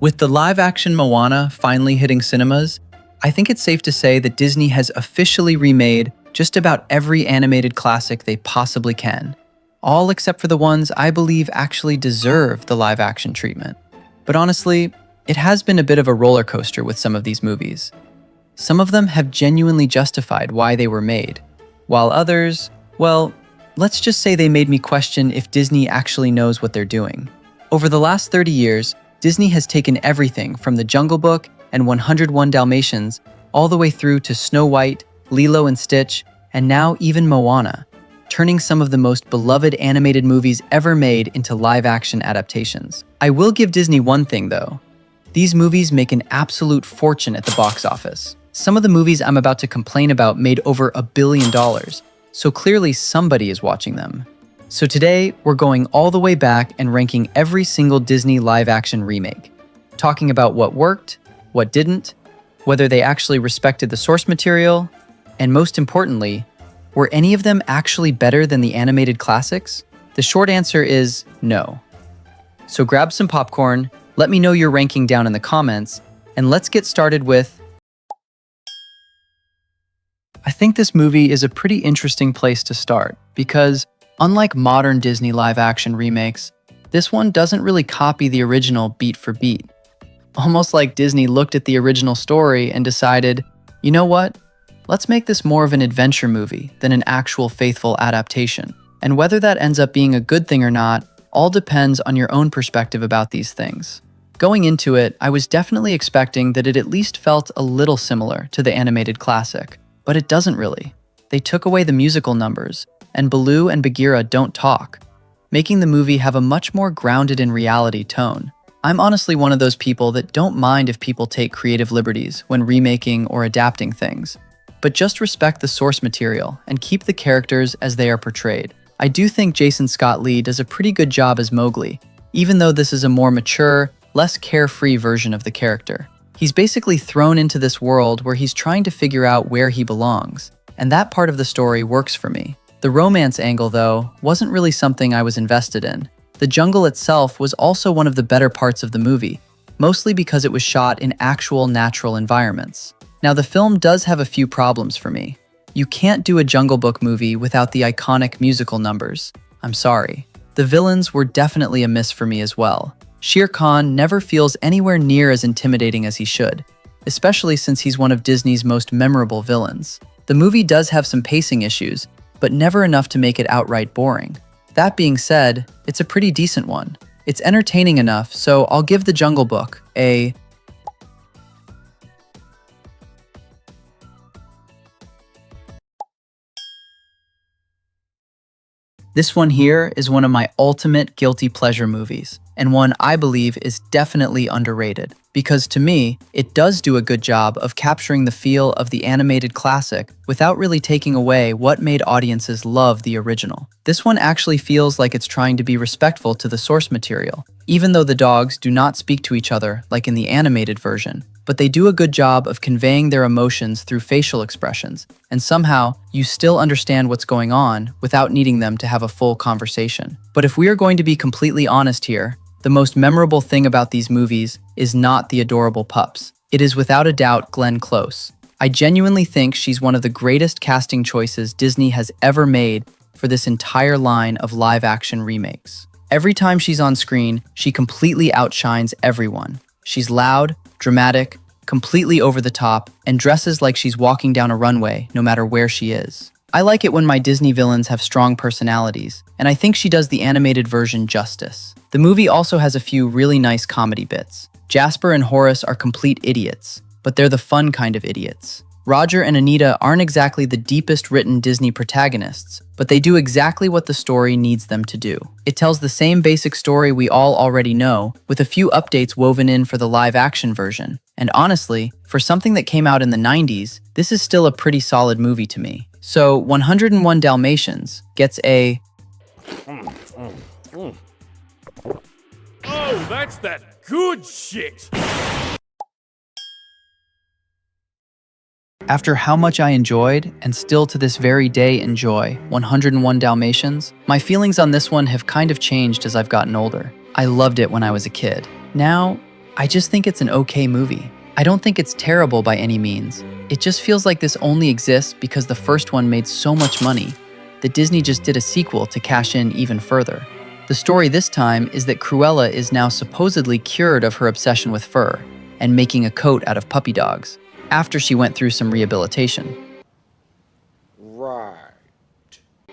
With the live-action Moana finally hitting cinemas, I think it's safe to say that Disney has officially remade just about every animated classic they possibly can, all except for the ones I believe actually deserve the live-action treatment. But honestly, it has been a bit of a roller coaster with some of these movies. Some of them have genuinely justified why they were made, while others, well, let's just say they made me question if Disney actually knows what they're doing. Over the last 30 years, Disney has taken everything from The Jungle Book and 101 Dalmatians all the way through to Snow White, Lilo and Stitch, and now even Moana, turning some of the most beloved animated movies ever made into live-action adaptations. I will give Disney one thing though. These movies make an absolute fortune at the box office. Some of the movies I'm about to complain about made over $1 billion, so clearly somebody is watching them. So today, we're going all the way back and ranking every single Disney live-action remake, talking about what worked, what didn't, whether they actually respected the source material, and most importantly, were any of them actually better than the animated classics? The short answer is no. So grab some popcorn, let me know your ranking down in the comments, and let's get started with... I think this movie is a pretty interesting place to start, because unlike modern Disney live-action remakes, this one doesn't really copy the original beat for beat. Almost like Disney looked at the original story and decided, you know what? Let's make this more of an adventure movie than an actual faithful adaptation. And whether that ends up being a good thing or not, all depends on your own perspective about these things. Going into it, I was definitely expecting that it at least felt a little similar to the animated classic, but it doesn't really. They took away the musical numbers, and Baloo and Bagheera don't talk, making the movie have a much more grounded in reality tone. I'm honestly one of those people that don't mind if people take creative liberties when remaking or adapting things, but just respect the source material and keep the characters as they are portrayed. I do think Jason Scott Lee does a pretty good job as Mowgli, even though this is a more mature, less carefree version of the character. He's basically thrown into this world where he's trying to figure out where he belongs, and that part of the story works for me. The romance angle, though, wasn't really something I was invested in. The jungle itself was also one of the better parts of the movie, mostly because it was shot in actual natural environments. Now, the film does have a few problems for me. You can't do a Jungle Book movie without the iconic musical numbers. I'm sorry. The villains were definitely a miss for me as well. Shere Khan never feels anywhere near as intimidating as he should, especially since he's one of Disney's most memorable villains. The movie does have some pacing issues, but never enough to make it outright boring. That being said, it's a pretty decent one. It's entertaining enough, so I'll give The Jungle Book a... This one here is one of my ultimate guilty pleasure movies, and one I believe is definitely underrated, because to me, it does do a good job of capturing the feel of the animated classic without really taking away what made audiences love the original. This one actually feels like it's trying to be respectful to the source material, even though the dogs do not speak to each other like in the animated version. But they do a good job of conveying their emotions through facial expressions, and somehow you still understand what's going on without needing them to have a full conversation. But if we are going to be completely honest here, the most memorable thing about these movies is not the adorable pups. It is without a doubt Glenn Close. I genuinely think she's one of the greatest casting choices Disney has ever made for this entire line of live-action remakes. Every time she's on screen, she completely outshines everyone. She's loud, dramatic, completely over the top, and dresses like she's walking down a runway no matter where she is. I like it when my Disney villains have strong personalities, and I think she does the animated version justice. The movie also has a few really nice comedy bits. Jasper and Horace are complete idiots, but they're the fun kind of idiots. Roger and Anita aren't exactly the deepest written Disney protagonists, but they do exactly what the story needs them to do. It tells the same basic story we all already know, with a few updates woven in for the live-action version. And honestly, for something that came out in the 90s, this is still a pretty solid movie to me. So 101 Dalmatians gets a... Oh, that's that good shit! After how much I enjoyed, and still to this very day enjoy, 101 Dalmatians, my feelings on this one have kind of changed as I've gotten older. I loved it when I was a kid. Now, I just think it's an okay movie. I don't think it's terrible by any means. It just feels like this only exists because the first one made so much money that Disney just did a sequel to cash in even further. The story this time is that Cruella is now supposedly cured of her obsession with fur and making a coat out of puppy dogs after she went through some rehabilitation. Right.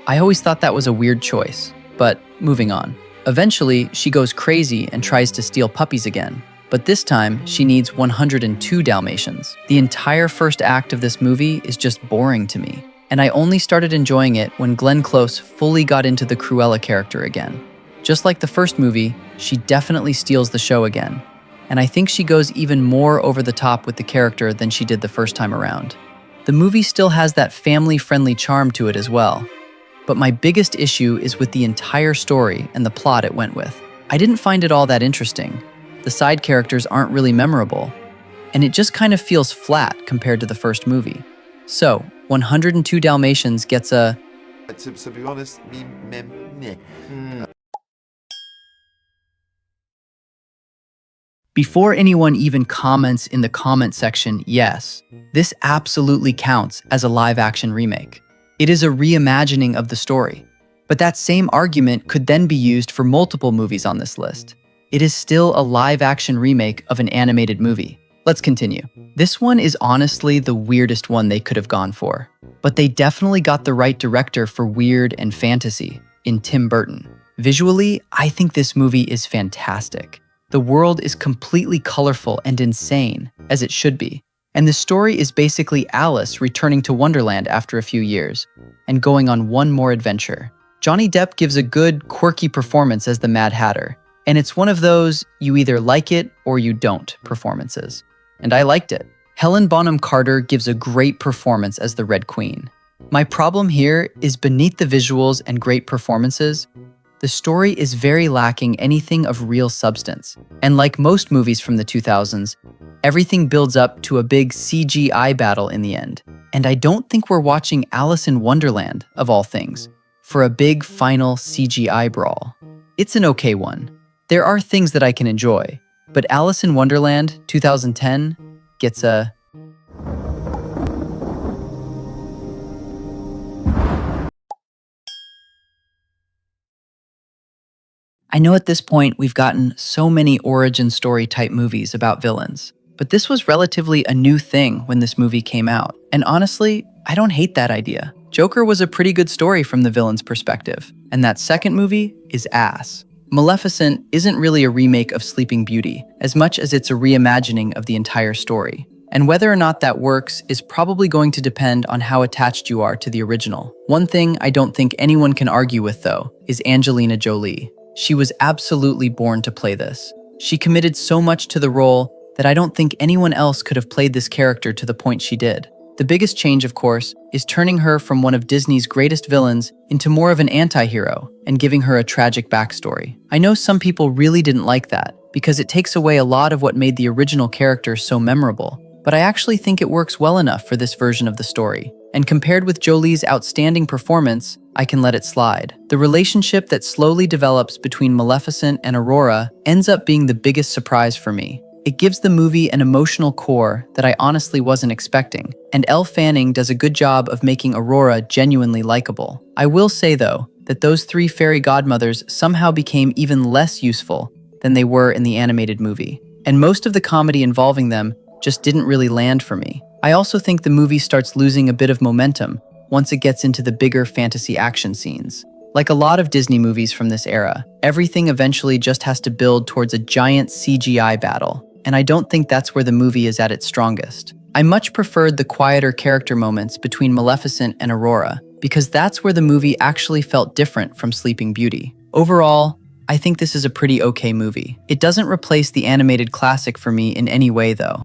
I always thought that was a weird choice, but moving on. Eventually, she goes crazy and tries to steal puppies again, but this time she needs 102 Dalmatians. The entire first act of this movie is just boring to me, and I only started enjoying it when Glenn Close fully got into the Cruella character again. Just like the first movie, she definitely steals the show again, and I think she goes even more over the top with the character than she did the first time around. The movie still has that family-friendly charm to it as well, but my biggest issue is with the entire story and the plot it went with. I didn't find it all that interesting. The side characters aren't really memorable, and it just kind of feels flat compared to the first movie. So, 102 Dalmatians gets a... To be honest, Before anyone even comments in the comment section, yes, this absolutely counts as a live-action remake. It is a reimagining of the story, but that same argument could then be used for multiple movies on this list. It is still a live-action remake of an animated movie. Let's continue. This one is honestly the weirdest one they could have gone for, but they definitely got the right director for weird and fantasy in Tim Burton. Visually, I think this movie is fantastic. The world is completely colorful and insane, as it should be. And the story is basically Alice returning to Wonderland after a few years and going on one more adventure. Johnny Depp gives a good, quirky performance as the Mad Hatter, and it's one of those you either like it or you don't performances. And I liked it. Helen Bonham Carter gives a great performance as the Red Queen. My problem here is beneath the visuals and great performances, the story is very lacking anything of real substance. And like most movies from the 2000s, everything builds up to a big CGI battle in the end. And I don't think we're watching Alice in Wonderland, of all things, for a big final CGI brawl. It's an okay one. There are things that I can enjoy, but Alice in Wonderland 2010 gets a... I know at this point we've gotten so many origin story type movies about villains, but this was relatively a new thing when this movie came out. And honestly, I don't hate that idea. Joker was a pretty good story from the villain's perspective, and that second movie is ass. Maleficent isn't really a remake of Sleeping Beauty, as much as it's a reimagining of the entire story. And whether or not that works is probably going to depend on how attached you are to the original. One thing I don't think anyone can argue with, though, is Angelina Jolie. She was absolutely born to play this. She committed so much to the role that I don't think anyone else could have played this character to the point she did. The biggest change, of course, is turning her from one of Disney's greatest villains into more of an anti-hero and giving her a tragic backstory. I know some people really didn't like that because it takes away a lot of what made the original character so memorable, but I actually think it works well enough for this version of the story. And compared with Jolie's outstanding performance, I can let it slide. The relationship that slowly develops between Maleficent and Aurora ends up being the biggest surprise for me. It gives the movie an emotional core that I honestly wasn't expecting, and Elle Fanning does a good job of making Aurora genuinely likable. I will say, though, that those three fairy godmothers somehow became even less useful than they were in the animated movie, and most of the comedy involving them just didn't really land for me. I also think the movie starts losing a bit of momentum once it gets into the bigger fantasy action scenes. Like a lot of Disney movies from this era, everything eventually just has to build towards a giant CGI battle, and I don't think that's where the movie is at its strongest. I much preferred the quieter character moments between Maleficent and Aurora, because that's where the movie actually felt different from Sleeping Beauty. Overall, I think this is a pretty okay movie. It doesn't replace the animated classic for me in any way, though.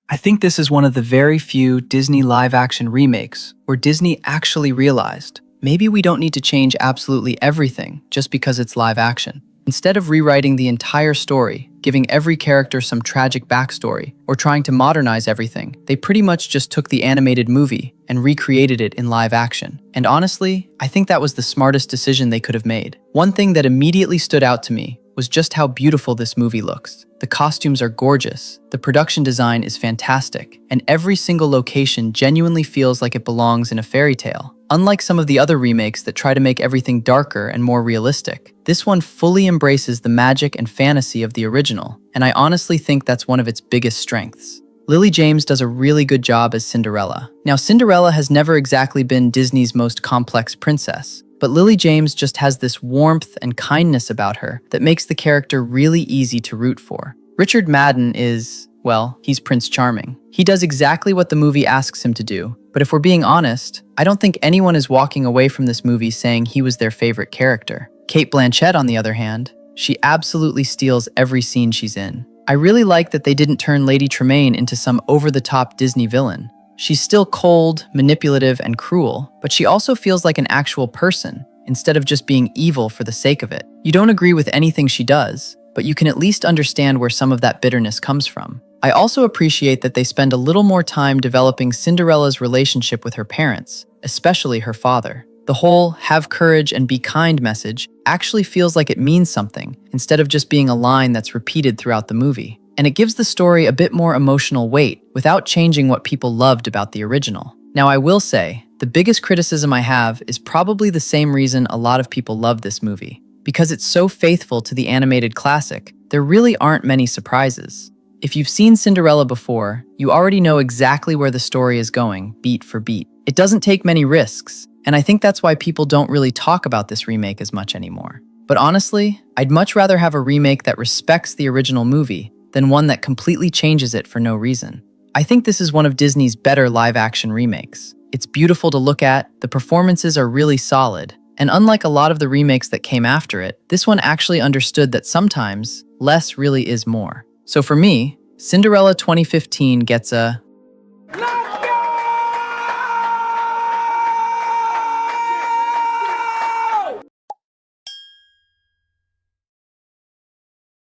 I think this is one of the very few Disney live-action remakes where Disney actually realized maybe we don't need to change absolutely everything just because it's live action. Instead of rewriting the entire story, giving every character some tragic backstory, or trying to modernize everything, they pretty much just took the animated movie and recreated it in live action. And honestly, I think that was the smartest decision they could have made. One thing that immediately stood out to me was just how beautiful this movie looks. The costumes are gorgeous, the production design is fantastic, and every single location genuinely feels like it belongs in a fairy tale. Unlike some of the other remakes that try to make everything darker and more realistic, this one fully embraces the magic and fantasy of the original, and I honestly think that's one of its biggest strengths. Lily James does a really good job as Cinderella. Now, Cinderella has never exactly been Disney's most complex princess, but Lily James just has this warmth and kindness about her that makes the character really easy to root for. Richard Madden is, well, he's Prince Charming. He does exactly what the movie asks him to do, but if we're being honest, I don't think anyone is walking away from this movie saying he was their favorite character. Cate Blanchett, on the other hand, she absolutely steals every scene she's in. I really like that they didn't turn Lady Tremaine into some over-the-top Disney villain. She's still cold, manipulative, and cruel, but she also feels like an actual person, instead of just being evil for the sake of it. You don't agree with anything she does, but you can at least understand where some of that bitterness comes from. I also appreciate that they spend a little more time developing Cinderella's relationship with her parents, especially her father. The whole "have courage and be kind" message actually feels like it means something, instead of just being a line that's repeated throughout the movie. And it gives the story a bit more emotional weight without changing what people loved about the original. Now, I will say, the biggest criticism I have is probably the same reason a lot of people love this movie. Because it's so faithful to the animated classic, there really aren't many surprises. If you've seen Cinderella before, you already know exactly where the story is going, beat for beat. It doesn't take many risks, and I think that's why people don't really talk about this remake as much anymore. But honestly, I'd much rather have a remake that respects the original movie than one that completely changes it for no reason. I think this is one of Disney's better live-action remakes. It's beautiful to look at, the performances are really solid, and unlike a lot of the remakes that came after it, this one actually understood that sometimes less really is more. So for me, Cinderella 2015 gets a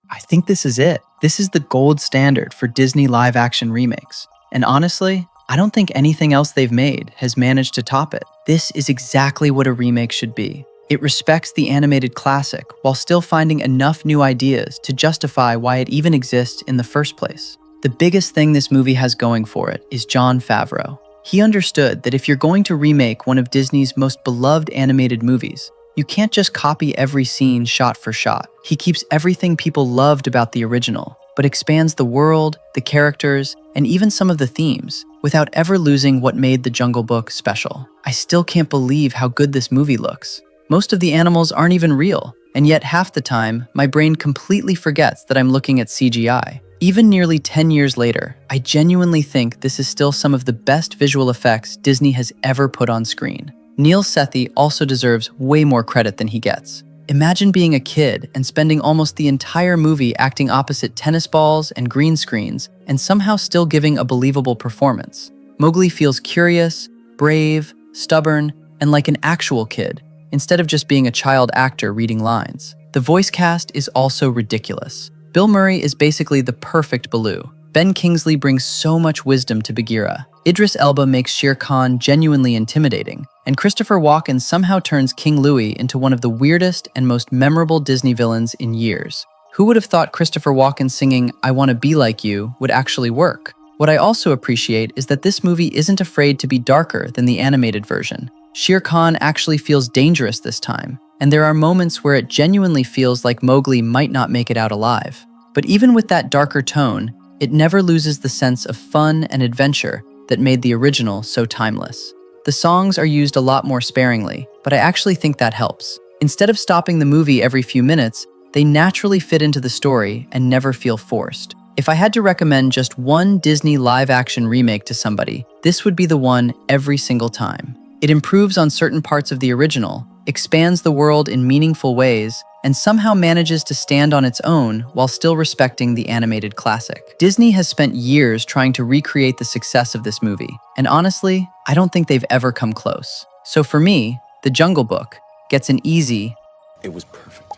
I think this is it. This is the gold standard for Disney live-action remakes. And honestly, I don't think anything else they've made has managed to top it. This is exactly what a remake should be. It respects the animated classic while still finding enough new ideas to justify why it even exists in the first place. The biggest thing this movie has going for it is Jon Favreau. He understood that if you're going to remake one of Disney's most beloved animated movies, you can't just copy every scene shot for shot. He keeps everything people loved about the original, but expands the world, the characters, and even some of the themes, without ever losing what made The Jungle Book special. I still can't believe how good this movie looks. Most of the animals aren't even real, and yet half the time, my brain completely forgets that I'm looking at CGI. Even nearly 10 years later, I genuinely think this is still some of the best visual effects Disney has ever put on screen. Neil Sethi also deserves way more credit than he gets. Imagine being a kid and spending almost the entire movie acting opposite tennis balls and green screens and somehow still giving a believable performance. Mowgli feels curious, brave, stubborn, and like an actual kid, instead of just being a child actor reading lines. The voice cast is also ridiculous. Bill Murray is basically the perfect Baloo. Ben Kingsley brings so much wisdom to Bagheera. Idris Elba makes Shere Khan genuinely intimidating, and Christopher Walken somehow turns King Louie into one of the weirdest and most memorable Disney villains in years. Who would have thought Christopher Walken singing "I Want to Be Like You" would actually work? What I also appreciate is that this movie isn't afraid to be darker than the animated version. Shere Khan actually feels dangerous this time, and there are moments where it genuinely feels like Mowgli might not make it out alive. But even with that darker tone, it never loses the sense of fun and adventure that made the original so timeless. The songs are used a lot more sparingly, but I actually think that helps. Instead of stopping the movie every few minutes, they naturally fit into the story and never feel forced. If I had to recommend just one Disney live-action remake to somebody, this would be the one every single time. It improves on certain parts of the original, expands the world in meaningful ways, and somehow manages to stand on its own while still respecting the animated classic. Disney has spent years trying to recreate the success of this movie, and honestly, I don't think they've ever come close. So for me, The Jungle Book gets an easy. It was perfect.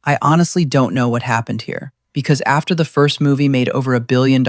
I honestly don't know what happened here, because after the first movie made over $1 billion,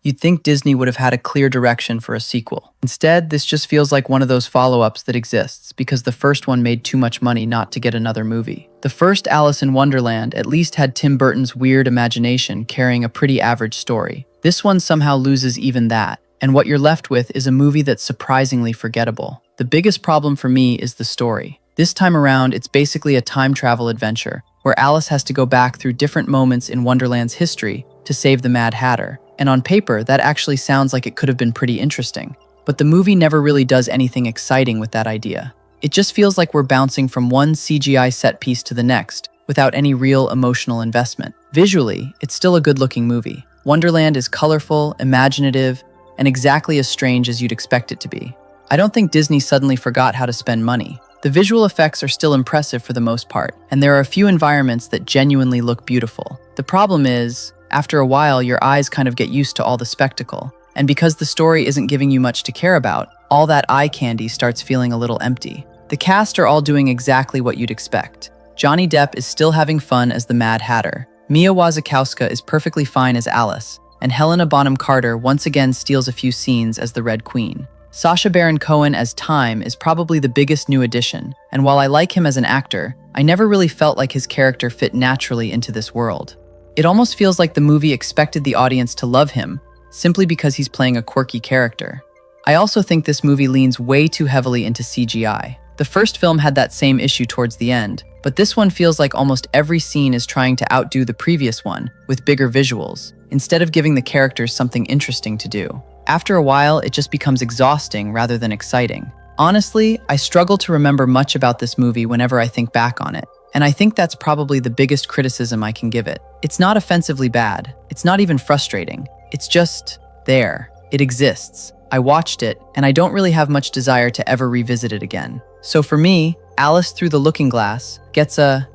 you'd think Disney would have had a clear direction for a sequel. Instead, this just feels like one of those follow-ups that exists because the first one made too much money not to get another movie. The first Alice in Wonderland at least had Tim Burton's weird imagination carrying a pretty average story. This one somehow loses even that, and what you're left with is a movie that's surprisingly forgettable. The biggest problem for me is the story. This time around, it's basically a time travel adventure, where Alice has to go back through different moments in Wonderland's history to save the Mad Hatter. And on paper, that actually sounds like it could have been pretty interesting. But the movie never really does anything exciting with that idea. It just feels like we're bouncing from one CGI set piece to the next, without any real emotional investment. Visually, it's still a good-looking movie. Wonderland is colorful, imaginative, and exactly as strange as you'd expect it to be. I don't think Disney suddenly forgot how to spend money. The visual effects are still impressive for the most part, and there are a few environments that genuinely look beautiful. The problem is, after a while, your eyes kind of get used to all the spectacle. And because the story isn't giving you much to care about, all that eye candy starts feeling a little empty. The cast are all doing exactly what you'd expect. Johnny Depp is still having fun as the Mad Hatter. Mia Wasikowska is perfectly fine as Alice, and Helena Bonham Carter once again steals a few scenes as the Red Queen. Sacha Baron Cohen as Time is probably the biggest new addition, and while I like him as an actor, I never really felt like his character fit naturally into this world. It almost feels like the movie expected the audience to love him, simply because he's playing a quirky character. I also think this movie leans way too heavily into CGI. The first film had that same issue towards the end, but this one feels like almost every scene is trying to outdo the previous one, with bigger visuals, instead of giving the characters something interesting to do. After a while, it just becomes exhausting rather than exciting. Honestly, I struggle to remember much about this movie whenever I think back on it, and I think that's probably the biggest criticism I can give it. It's not offensively bad, it's not even frustrating, it's just there. It exists. I watched it, and I don't really have much desire to ever revisit it again. So for me, Alice Through the Looking Glass gets a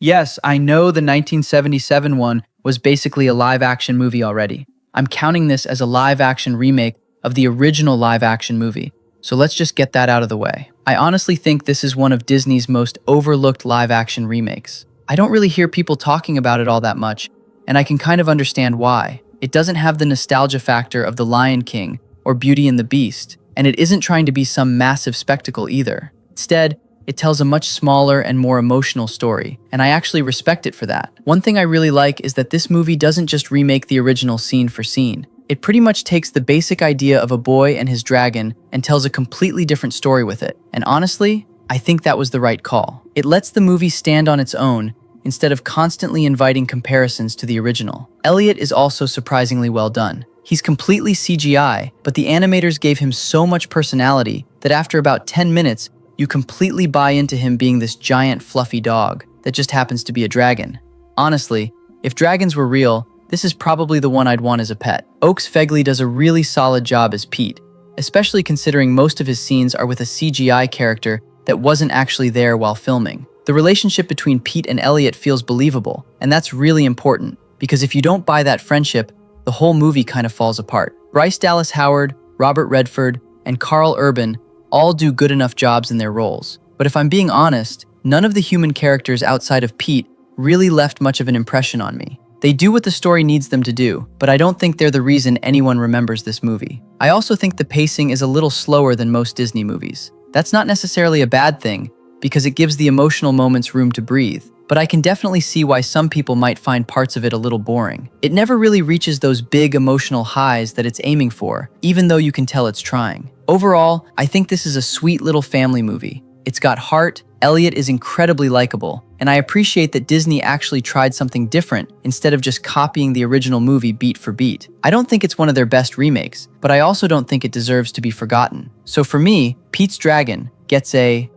Yes, I know the 1977 one was basically a live-action movie already. I'm counting this as a live-action remake of the original live-action movie, so let's just get that out of the way. I honestly think this is one of Disney's most overlooked live-action remakes. I don't really hear people talking about it all that much, and I can kind of understand why. It doesn't have the nostalgia factor of The Lion King or Beauty and the Beast, and it isn't trying to be some massive spectacle either. Instead, it tells a much smaller and more emotional story, and I actually respect it for that. One thing I really like is that this movie doesn't just remake the original scene for scene. It pretty much takes the basic idea of a boy and his dragon and tells a completely different story with it. And honestly, I think that was the right call. It lets the movie stand on its own instead of constantly inviting comparisons to the original. Elliot is also surprisingly well done. He's completely CGI, but the animators gave him so much personality that after about 10 minutes, you completely buy into him being this giant fluffy dog that just happens to be a dragon. Honestly, if dragons were real, this is probably the one I'd want as a pet. Oaks Fegley does a really solid job as Pete, especially considering most of his scenes are with a CGI character that wasn't actually there while filming. The relationship between Pete and Elliot feels believable, and that's really important, because if you don't buy that friendship, the whole movie kind of falls apart. Bryce Dallas Howard, Robert Redford, and Carl Urban all do good enough jobs in their roles. But if I'm being honest, none of the human characters outside of Pete really left much of an impression on me. They do what the story needs them to do, but I don't think they're the reason anyone remembers this movie. I also think the pacing is a little slower than most Disney movies. That's not necessarily a bad thing, because it gives the emotional moments room to breathe, but I can definitely see why some people might find parts of it a little boring. It never really reaches those big emotional highs that it's aiming for, even though you can tell it's trying. Overall, I think this is a sweet little family movie. It's got heart, Elliot is incredibly likable, and I appreciate that Disney actually tried something different instead of just copying the original movie beat for beat. I don't think it's one of their best remakes, but I also don't think it deserves to be forgotten. So for me, Pete's Dragon gets a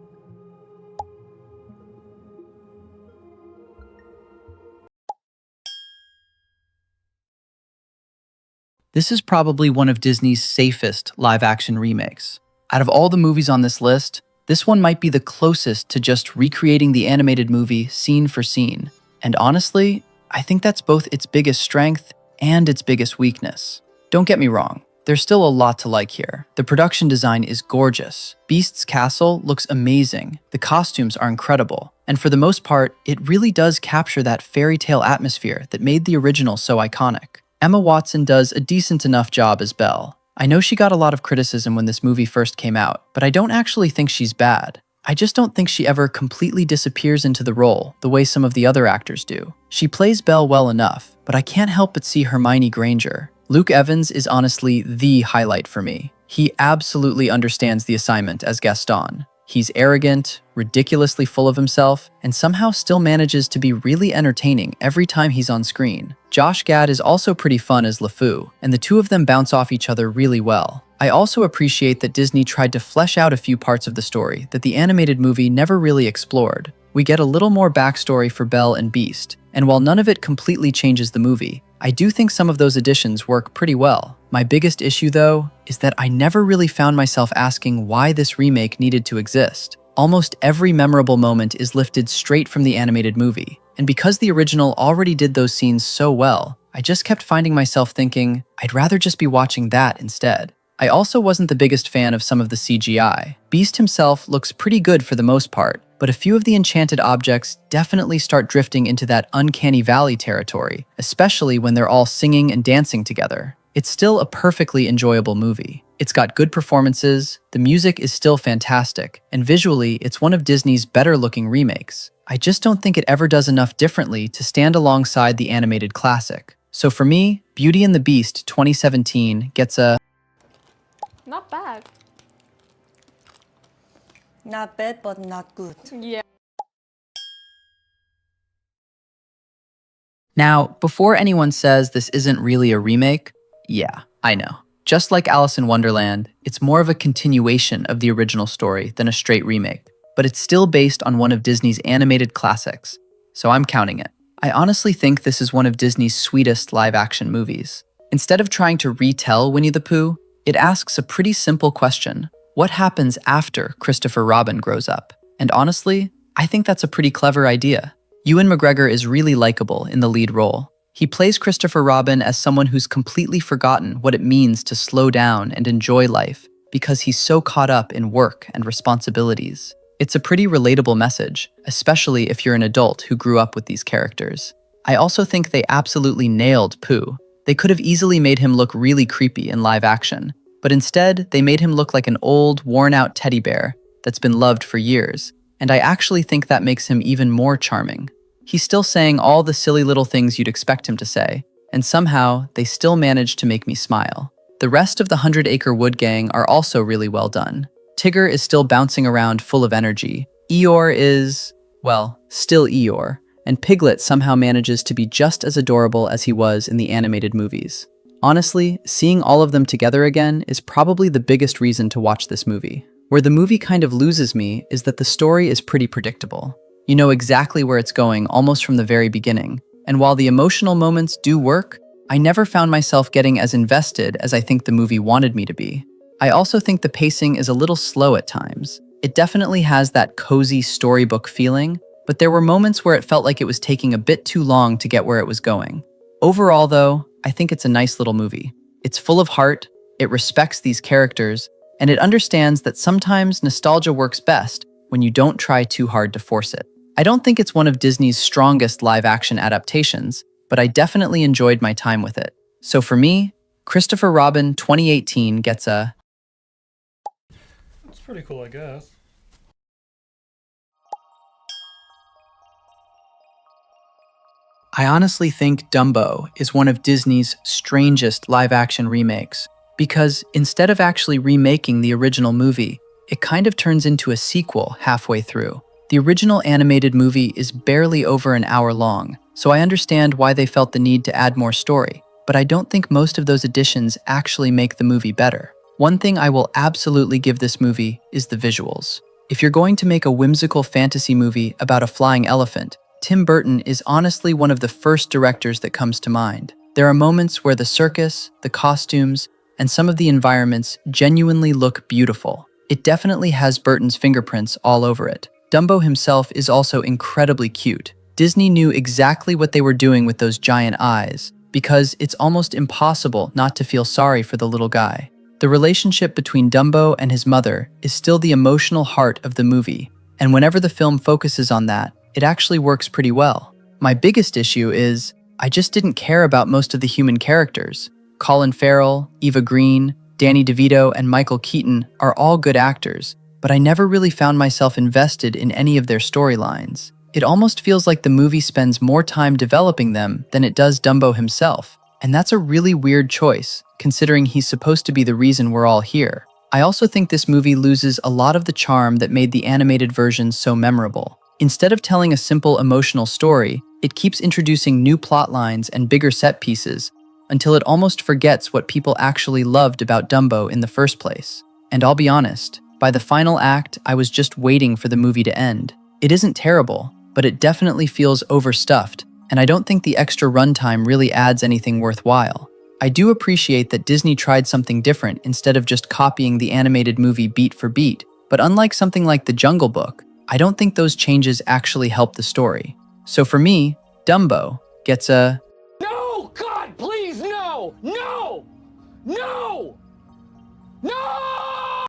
This is probably one of Disney's safest live-action remakes. Out of all the movies on this list, this one might be the closest to just recreating the animated movie scene for scene. And honestly, I think that's both its biggest strength and its biggest weakness. Don't get me wrong, there's still a lot to like here. The production design is gorgeous. Beast's castle looks amazing. The costumes are incredible. And for the most part, it really does capture that fairy tale atmosphere that made the original so iconic. Emma Watson does a decent enough job as Belle. I know she got a lot of criticism when this movie first came out, but I don't actually think she's bad. I just don't think she ever completely disappears into the role the way some of the other actors do. She plays Belle well enough, but I can't help but see Hermione Granger. Luke Evans is honestly the highlight for me. He absolutely understands the assignment as Gaston. He's arrogant, ridiculously full of himself, and somehow still manages to be really entertaining every time he's on screen. Josh Gad is also pretty fun as LeFou, and the two of them bounce off each other really well. I also appreciate that Disney tried to flesh out a few parts of the story that the animated movie never really explored. We get a little more backstory for Belle and Beast, and while none of it completely changes the movie, I do think some of those additions work pretty well. My biggest issue, though, is that I never really found myself asking why this remake needed to exist. Almost every memorable moment is lifted straight from the animated movie, and because the original already did those scenes so well, I just kept finding myself thinking, I'd rather just be watching that instead. I also wasn't the biggest fan of some of the CGI. Beast himself looks pretty good for the most part, but a few of the enchanted objects definitely start drifting into that uncanny valley territory, especially when they're all singing and dancing together. It's still a perfectly enjoyable movie. It's got good performances, the music is still fantastic, and visually, it's one of Disney's better-looking remakes. I just don't think it ever does enough differently to stand alongside the animated classic. So for me, Beauty and the Beast 2017 gets a not bad. Not bad, but not good. Yeah. Now, before anyone says this isn't really a remake, yeah, I know. Just like Alice in Wonderland, it's more of a continuation of the original story than a straight remake, but it's still based on one of Disney's animated classics, so I'm counting it. I honestly think this is one of Disney's sweetest live-action movies. Instead of trying to retell Winnie the Pooh, it asks a pretty simple question. What happens after Christopher Robin grows up? And honestly, I think that's a pretty clever idea. Ewan McGregor is really likable in the lead role. He plays Christopher Robin as someone who's completely forgotten what it means to slow down and enjoy life because he's so caught up in work and responsibilities. It's a pretty relatable message, especially if you're an adult who grew up with these characters. I also think they absolutely nailed Pooh. They could have easily made him look really creepy in live action, but instead they made him look like an old, worn-out teddy bear that's been loved for years, and I actually think that makes him even more charming. He's still saying all the silly little things you'd expect him to say, and somehow they still manage to make me smile. The rest of the 100 Acre Wood Gang are also really well done. Tigger is still bouncing around full of energy. Eeyore is, well, still Eeyore, and Piglet somehow manages to be just as adorable as he was in the animated movies. Honestly, seeing all of them together again is probably the biggest reason to watch this movie. Where the movie kind of loses me is that the story is pretty predictable. You know exactly where it's going almost from the very beginning, and while the emotional moments do work, I never found myself getting as invested as I think the movie wanted me to be. I also think the pacing is a little slow at times. It definitely has that cozy storybook feeling, but there were moments where it felt like it was taking a bit too long to get where it was going. Overall, though, I think it's a nice little movie. It's full of heart, it respects these characters, and it understands that sometimes nostalgia works best when you don't try too hard to force it. I don't think it's one of Disney's strongest live-action adaptations, but I definitely enjoyed my time with it. So for me, Christopher Robin 2018 gets a... It's pretty cool, I guess. I honestly think Dumbo is one of Disney's strangest live-action remakes, because instead of actually remaking the original movie, it kind of turns into a sequel halfway through. The original animated movie is barely over an hour long, so I understand why they felt the need to add more story, but I don't think most of those additions actually make the movie better. One thing I will absolutely give this movie is the visuals. If you're going to make a whimsical fantasy movie about a flying elephant, Tim Burton is honestly one of the first directors that comes to mind. There are moments where the circus, the costumes, and some of the environments genuinely look beautiful. It definitely has Burton's fingerprints all over it. Dumbo himself is also incredibly cute. Disney knew exactly what they were doing with those giant eyes, because it's almost impossible not to feel sorry for the little guy. The relationship between Dumbo and his mother is still the emotional heart of the movie, and whenever the film focuses on that, it actually works pretty well. My biggest issue is, I just didn't care about most of the human characters. Colin Farrell, Eva Green, Danny DeVito, and Michael Keaton are all good actors, but I never really found myself invested in any of their storylines. It almost feels like the movie spends more time developing them than it does Dumbo himself, and that's a really weird choice, considering he's supposed to be the reason we're all here. I also think this movie loses a lot of the charm that made the animated version so memorable. Instead of telling a simple emotional story, it keeps introducing new plot lines and bigger set pieces until it almost forgets what people actually loved about Dumbo in the first place. And I'll be honest, by the final act, I was just waiting for the movie to end. It isn't terrible, but it definitely feels overstuffed, and I don't think the extra runtime really adds anything worthwhile. I do appreciate that Disney tried something different instead of just copying the animated movie beat for beat, but unlike something like The Jungle Book, I don't think those changes actually help the story. So for me, Dumbo gets a No! God, please, no! No! No! No!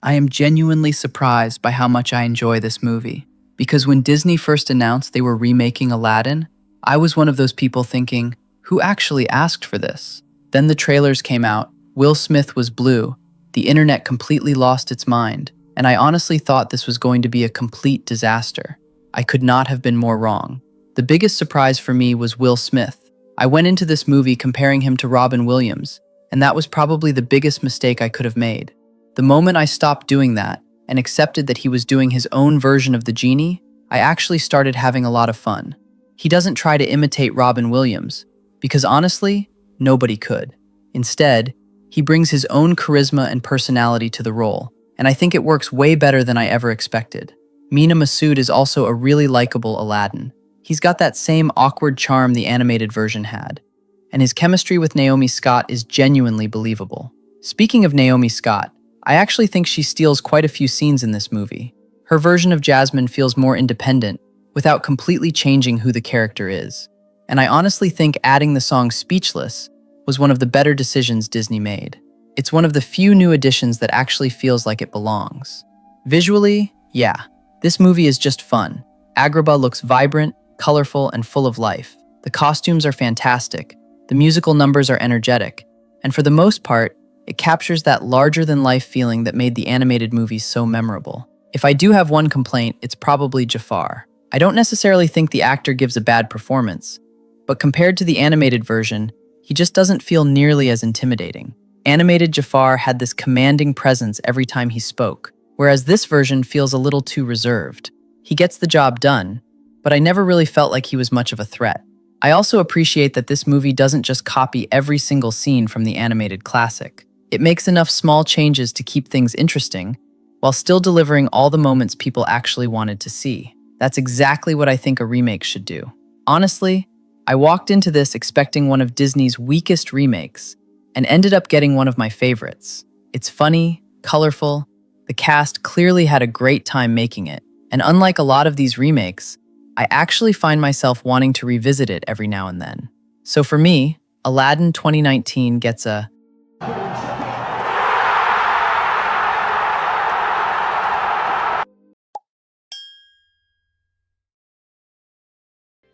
I am genuinely surprised by how much I enjoy this movie, because when Disney first announced they were remaking Aladdin, I was one of those people thinking, who actually asked for this? Then the trailers came out, Will Smith was blue, the internet completely lost its mind, and I honestly thought this was going to be a complete disaster. I could not have been more wrong. The biggest surprise for me was Will Smith. I went into this movie comparing him to Robin Williams, and that was probably the biggest mistake I could have made. The moment I stopped doing that and accepted that he was doing his own version of the genie, I actually started having a lot of fun. He doesn't try to imitate Robin Williams, because honestly, nobody could. Instead, he brings his own charisma and personality to the role, and I think it works way better than I ever expected. Mina Massoud is also a really likable Aladdin. He's got that same awkward charm the animated version had, and his chemistry with Naomi Scott is genuinely believable. Speaking of Naomi Scott, I actually think she steals quite a few scenes in this movie. Her version of Jasmine feels more independent, without completely changing who the character is. And I honestly think adding the song Speechless was one of the better decisions Disney made. It's one of the few new additions that actually feels like it belongs. Visually, yeah, this movie is just fun. Agrabah looks vibrant, colorful, and full of life. The costumes are fantastic, the musical numbers are energetic, and for the most part, it captures that larger-than-life feeling that made the animated movies so memorable. If I do have one complaint, it's probably Jafar. I don't necessarily think the actor gives a bad performance, but compared to the animated version, he just doesn't feel nearly as intimidating. Animated Jafar had this commanding presence every time he spoke, whereas this version feels a little too reserved. He gets the job done, but I never really felt like he was much of a threat. I also appreciate that this movie doesn't just copy every single scene from the animated classic. It makes enough small changes to keep things interesting, while still delivering all the moments people actually wanted to see. That's exactly what I think a remake should do. Honestly, I walked into this expecting one of Disney's weakest remakes, and ended up getting one of my favorites. It's funny, colorful, the cast clearly had a great time making it, and unlike a lot of these remakes, I actually find myself wanting to revisit it every now and then. So for me, Aladdin 2019 gets a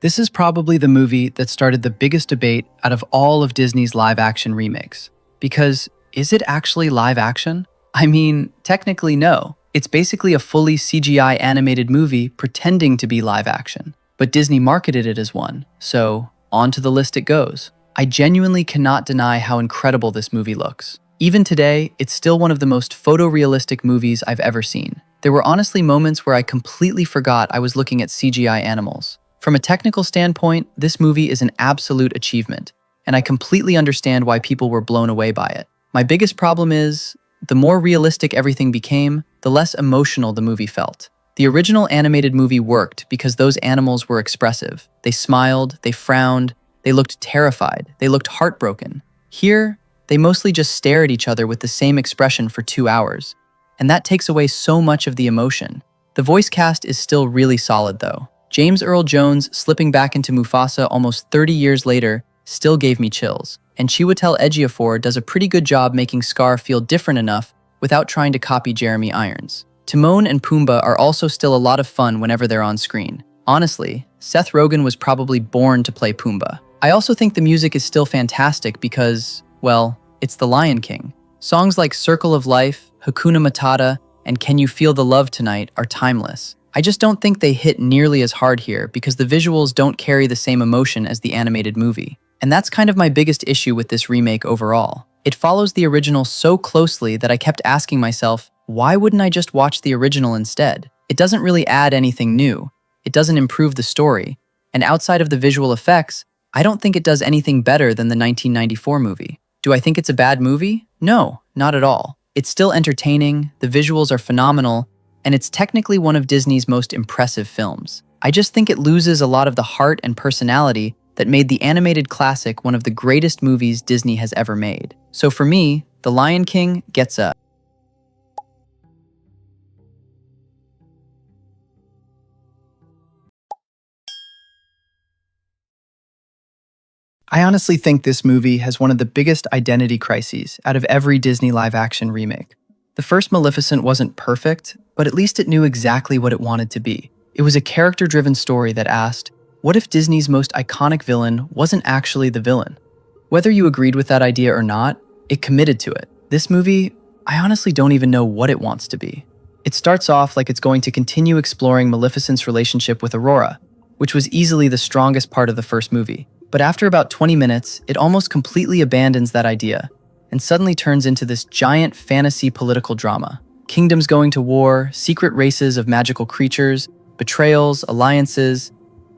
This is probably the movie that started the biggest debate out of all of Disney's live-action remakes. Because, is it actually live-action? I mean, technically no. It's basically a fully CGI animated movie pretending to be live-action. But Disney marketed it as one, so onto the list it goes. I genuinely cannot deny how incredible this movie looks. Even today, it's still one of the most photorealistic movies I've ever seen. There were honestly moments where I completely forgot I was looking at CGI animals. From a technical standpoint, this movie is an absolute achievement, and I completely understand why people were blown away by it. My biggest problem is, the more realistic everything became, the less emotional the movie felt. The original animated movie worked because those animals were expressive. They smiled, they frowned, they looked terrified, they looked heartbroken. Here, they mostly just stare at each other with the same expression for 2 hours, and that takes away so much of the emotion. The voice cast is still really solid though. James Earl Jones slipping back into Mufasa almost 30 years later still gave me chills. And Chiwetel Ejiofor does a pretty good job making Scar feel different enough without trying to copy Jeremy Irons. Timon and Pumbaa are also still a lot of fun whenever they're on screen. Honestly, Seth Rogen was probably born to play Pumbaa. I also think the music is still fantastic because, well, it's The Lion King. Songs like Circle of Life, Hakuna Matata, and Can You Feel the Love Tonight are timeless. I just don't think they hit nearly as hard here because the visuals don't carry the same emotion as the animated movie. And that's kind of my biggest issue with this remake overall. It follows the original so closely that I kept asking myself, why wouldn't I just watch the original instead? It doesn't really add anything new. It doesn't improve the story. And outside of the visual effects, I don't think it does anything better than the 1994 movie. Do I think it's a bad movie? No, not at all. It's still entertaining, the visuals are phenomenal, and it's technically one of Disney's most impressive films. I just think it loses a lot of the heart and personality that made the animated classic one of the greatest movies Disney has ever made. So for me, The Lion King gets a... I honestly think this movie has one of the biggest identity crises out of every Disney live-action remake. The first Maleficent wasn't perfect, but at least it knew exactly what it wanted to be. It was a character-driven story that asked, what if Disney's most iconic villain wasn't actually the villain? Whether you agreed with that idea or not, it committed to it. This movie, I honestly don't even know what it wants to be. It starts off like it's going to continue exploring Maleficent's relationship with Aurora, which was easily the strongest part of the first movie. But after about 20 minutes, it almost completely abandons that idea and suddenly turns into this giant fantasy political drama. Kingdoms going to war, secret races of magical creatures, betrayals, alliances,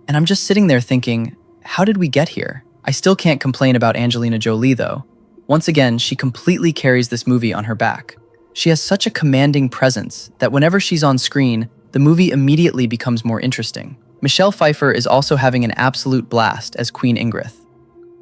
and I'm just sitting there thinking, how did we get here? I still can't complain about Angelina Jolie though. Once again, she completely carries this movie on her back. She has such a commanding presence that whenever she's on screen, the movie immediately becomes more interesting. Michelle Pfeiffer is also having an absolute blast as Queen Ingrid.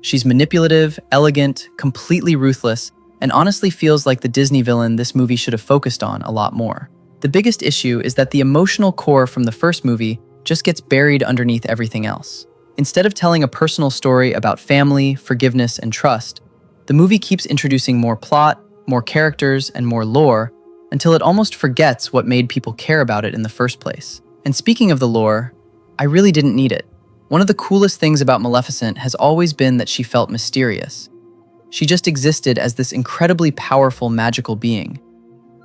She's manipulative, elegant, completely ruthless, and honestly feels like the Disney villain this movie should have focused on a lot more. The biggest issue is that the emotional core from the first movie just gets buried underneath everything else. Instead of telling a personal story about family, forgiveness, and trust, the movie keeps introducing more plot, more characters, and more lore until it almost forgets what made people care about it in the first place. And speaking of the lore, I really didn't need it. One of the coolest things about Maleficent has always been that she felt mysterious. She just existed as this incredibly powerful magical being.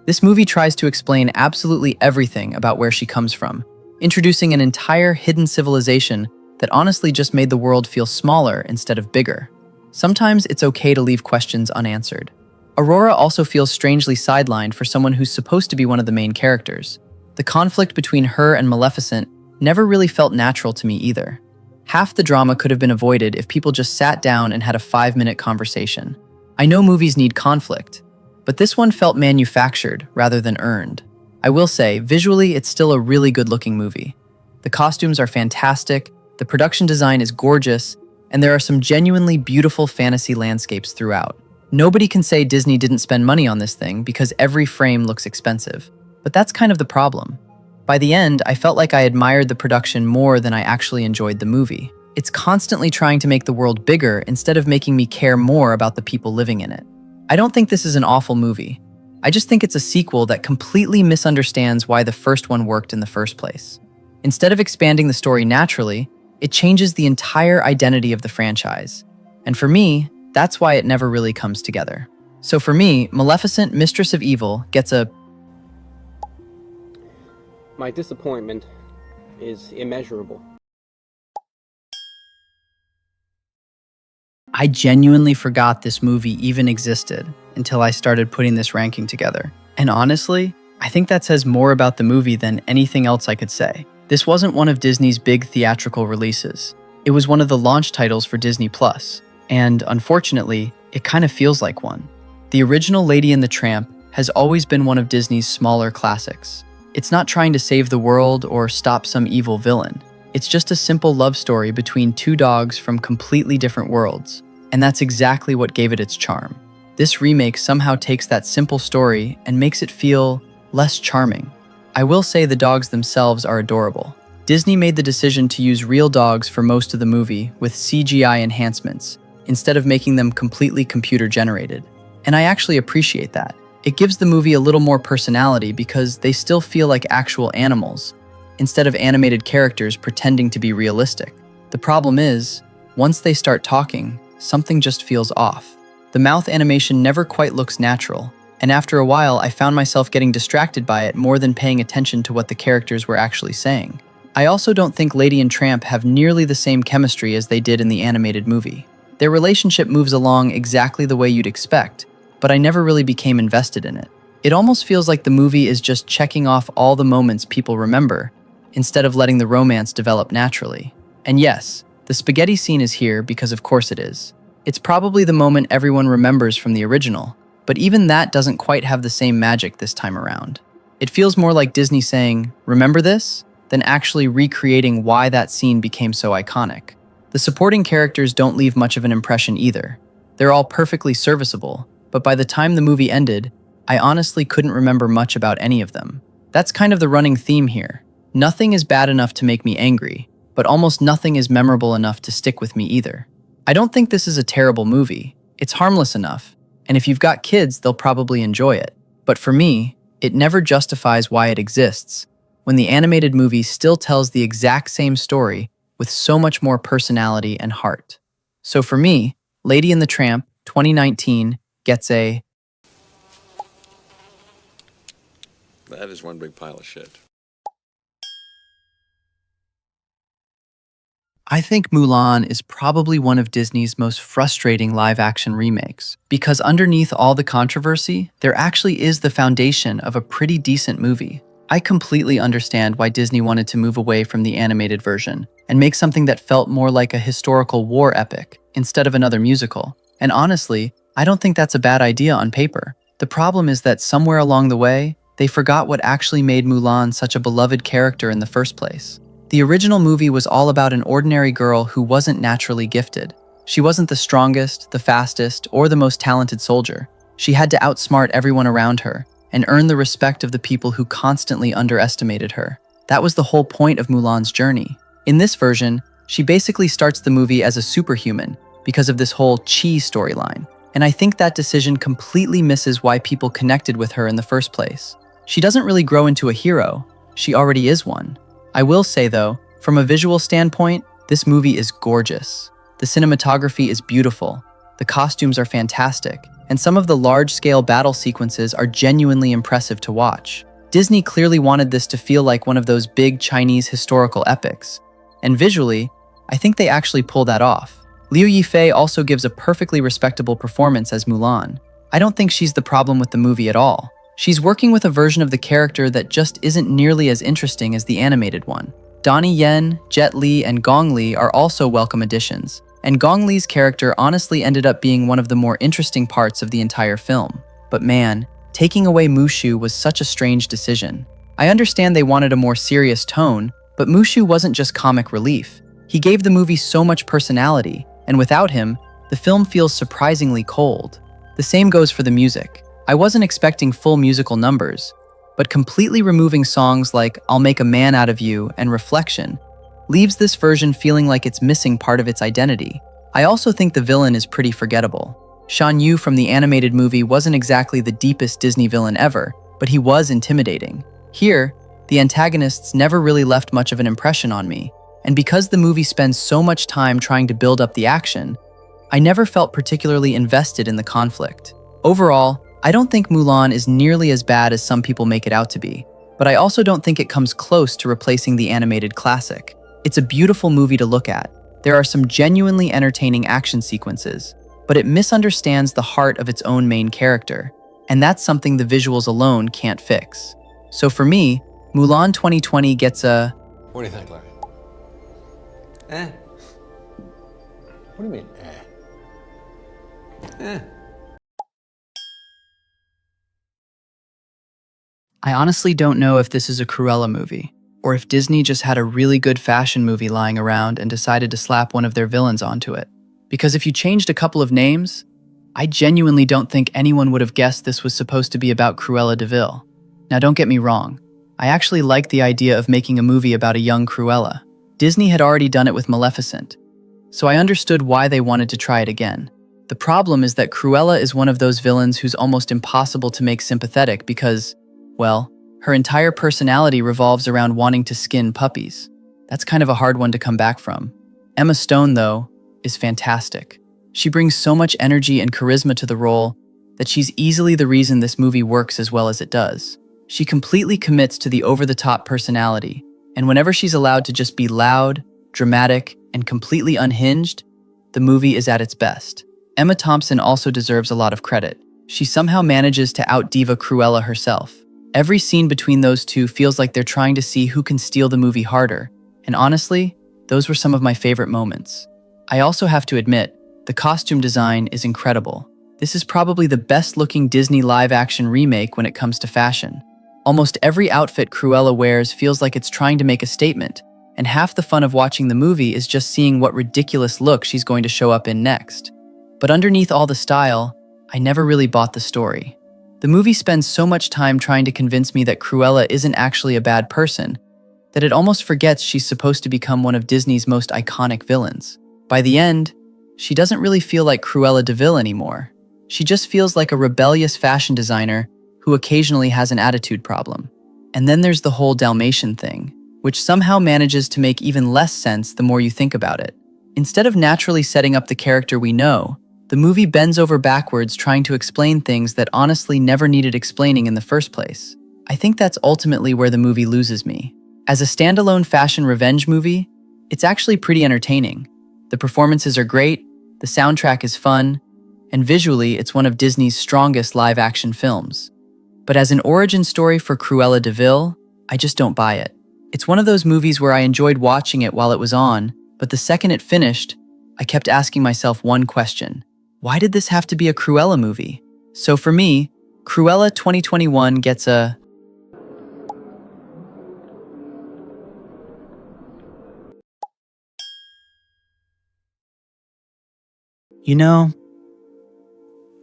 This movie tries to explain absolutely everything about where she comes from, introducing an entire hidden civilization that honestly just made the world feel smaller instead of bigger. Sometimes it's okay to leave questions unanswered. Aurora also feels strangely sidelined for someone who's supposed to be one of the main characters. The conflict between her and Maleficent never really felt natural to me either. Half the drama could have been avoided if people just sat down and had a 5-minute conversation. I know movies need conflict, but this one felt manufactured rather than earned. I will say, visually, it's still a really good-looking movie. The costumes are fantastic, the production design is gorgeous, and there are some genuinely beautiful fantasy landscapes throughout. Nobody can say Disney didn't spend money on this thing because every frame looks expensive. But that's kind of the problem. By the end, I felt like I admired the production more than I actually enjoyed the movie. It's constantly trying to make the world bigger instead of making me care more about the people living in it. I don't think this is an awful movie. I just think it's a sequel that completely misunderstands why the first one worked in the first place. Instead of expanding the story naturally, it changes the entire identity of the franchise. And for me, that's why it never really comes together. So for me, Maleficent, Mistress of Evil gets a... My disappointment is immeasurable. I genuinely forgot this movie even existed until I started putting this ranking together. And honestly, I think that says more about the movie than anything else I could say. This wasn't one of Disney's big theatrical releases. It was one of the launch titles for Disney+, and unfortunately, it kind of feels like one. The original Lady and the Tramp has always been one of Disney's smaller classics. It's not trying to save the world or stop some evil villain. It's just a simple love story between two dogs from completely different worlds, and that's exactly what gave it its charm. This remake somehow takes that simple story and makes it feel less charming. I will say the dogs themselves are adorable. Disney made the decision to use real dogs for most of the movie with CGI enhancements, instead of making them completely computer-generated. And I actually appreciate that. It gives the movie a little more personality because they still feel like actual animals, instead of animated characters pretending to be realistic. The problem is, once they start talking, something just feels off. The mouth animation never quite looks natural, and after a while I found myself getting distracted by it more than paying attention to what the characters were actually saying. I also don't think Lady and Tramp have nearly the same chemistry as they did in the animated movie. Their relationship moves along exactly the way you'd expect, but I never really became invested in it. It almost feels like the movie is just checking off all the moments people remember, instead of letting the romance develop naturally. And yes, the spaghetti scene is here because of course it is. It's probably the moment everyone remembers from the original, but even that doesn't quite have the same magic this time around. It feels more like Disney saying, "Remember this?" than actually recreating why that scene became so iconic. The supporting characters don't leave much of an impression either. They're all perfectly serviceable, but by the time the movie ended, I honestly couldn't remember much about any of them. That's kind of the running theme here. Nothing is bad enough to make me angry, but almost nothing is memorable enough to stick with me either. I don't think this is a terrible movie. It's harmless enough, and if you've got kids, they'll probably enjoy it. But for me, it never justifies why it exists, when the animated movie still tells the exact same story with so much more personality and heart. So for me, Lady and the Tramp 2019 gets a... That is one big pile of shit. I think Mulan is probably one of Disney's most frustrating live-action remakes, because underneath all the controversy, there actually is the foundation of a pretty decent movie. I completely understand why Disney wanted to move away from the animated version and make something that felt more like a historical war epic instead of another musical. And honestly, I don't think that's a bad idea on paper. The problem is that somewhere along the way, they forgot what actually made Mulan such a beloved character in the first place. The original movie was all about an ordinary girl who wasn't naturally gifted. She wasn't the strongest, the fastest, or the most talented soldier. She had to outsmart everyone around her and earn the respect of the people who constantly underestimated her. That was the whole point of Mulan's journey. In this version, she basically starts the movie as a superhuman because of this whole Chi storyline. And I think that decision completely misses why people connected with her in the first place. She doesn't really grow into a hero. She already is one. I will say though, from a visual standpoint, this movie is gorgeous. The cinematography is beautiful. The costumes are fantastic. And some of the large-scale battle sequences are genuinely impressive to watch. Disney clearly wanted this to feel like one of those big Chinese historical epics. And visually, I think they actually pull that off. Liu Yifei also gives a perfectly respectable performance as Mulan. I don't think she's the problem with the movie at all. She's working with a version of the character that just isn't nearly as interesting as the animated one. Donnie Yen, Jet Li, and Gong Li are also welcome additions. And Gong Li's character honestly ended up being one of the more interesting parts of the entire film. But man, taking away Mushu was such a strange decision. I understand they wanted a more serious tone, but Mushu wasn't just comic relief. He gave the movie so much personality, and without him, the film feels surprisingly cold. The same goes for the music. I wasn't expecting full musical numbers, but completely removing songs like "I'll Make a Man Out of You" and "Reflection" leaves this version feeling like it's missing part of its identity. I also think the villain is pretty forgettable. Shan Yu from the animated movie wasn't exactly the deepest Disney villain ever, but he was intimidating. Here, the antagonists never really left much of an impression on me, and because the movie spends so much time trying to build up the action, I never felt particularly invested in the conflict. Overall, I don't think Mulan is nearly as bad as some people make it out to be, but I also don't think it comes close to replacing the animated classic. It's a beautiful movie to look at. There are some genuinely entertaining action sequences, but it misunderstands the heart of its own main character, and that's something the visuals alone can't fix. So for me, Mulan 2020 gets a... What do you think, Larry? Eh? What do you mean, eh? Eh. I honestly don't know if this is a Cruella movie, or if Disney just had a really good fashion movie lying around and decided to slap one of their villains onto it. Because if you changed a couple of names, I genuinely don't think anyone would have guessed this was supposed to be about Cruella de Vil. Now don't get me wrong, I actually liked the idea of making a movie about a young Cruella. Disney had already done it with Maleficent, so I understood why they wanted to try it again. The problem is that Cruella is one of those villains who's almost impossible to make sympathetic because, well, her entire personality revolves around wanting to skin puppies. That's kind of a hard one to come back from. Emma Stone, though, is fantastic. She brings so much energy and charisma to the role that she's easily the reason this movie works as well as it does. She completely commits to the over-the-top personality, and whenever she's allowed to just be loud, dramatic, and completely unhinged, the movie is at its best. Emma Thompson also deserves a lot of credit. She somehow manages to out-diva Cruella herself. Every scene between those two feels like they're trying to see who can steal the movie harder, and honestly, those were some of my favorite moments. I also have to admit, the costume design is incredible. This is probably the best-looking Disney live-action remake when it comes to fashion. Almost every outfit Cruella wears feels like it's trying to make a statement, and half the fun of watching the movie is just seeing what ridiculous look she's going to show up in next. But underneath all the style, I never really bought the story. The movie spends so much time trying to convince me that Cruella isn't actually a bad person, that it almost forgets she's supposed to become one of Disney's most iconic villains. By the end, she doesn't really feel like Cruella de Vil anymore. She just feels like a rebellious fashion designer who occasionally has an attitude problem. And then there's the whole Dalmatian thing, which somehow manages to make even less sense the more you think about it. Instead of naturally setting up the character we know, the movie bends over backwards trying to explain things that honestly never needed explaining in the first place. I think that's ultimately where the movie loses me. As a standalone fashion revenge movie, it's actually pretty entertaining. The performances are great, the soundtrack is fun, and visually it's one of Disney's strongest live-action films. But as an origin story for Cruella de Vil, I just don't buy it. It's one of those movies where I enjoyed watching it while it was on, but the second it finished, I kept asking myself one question. Why did this have to be a Cruella movie? So for me, Cruella 2021 gets a... You know,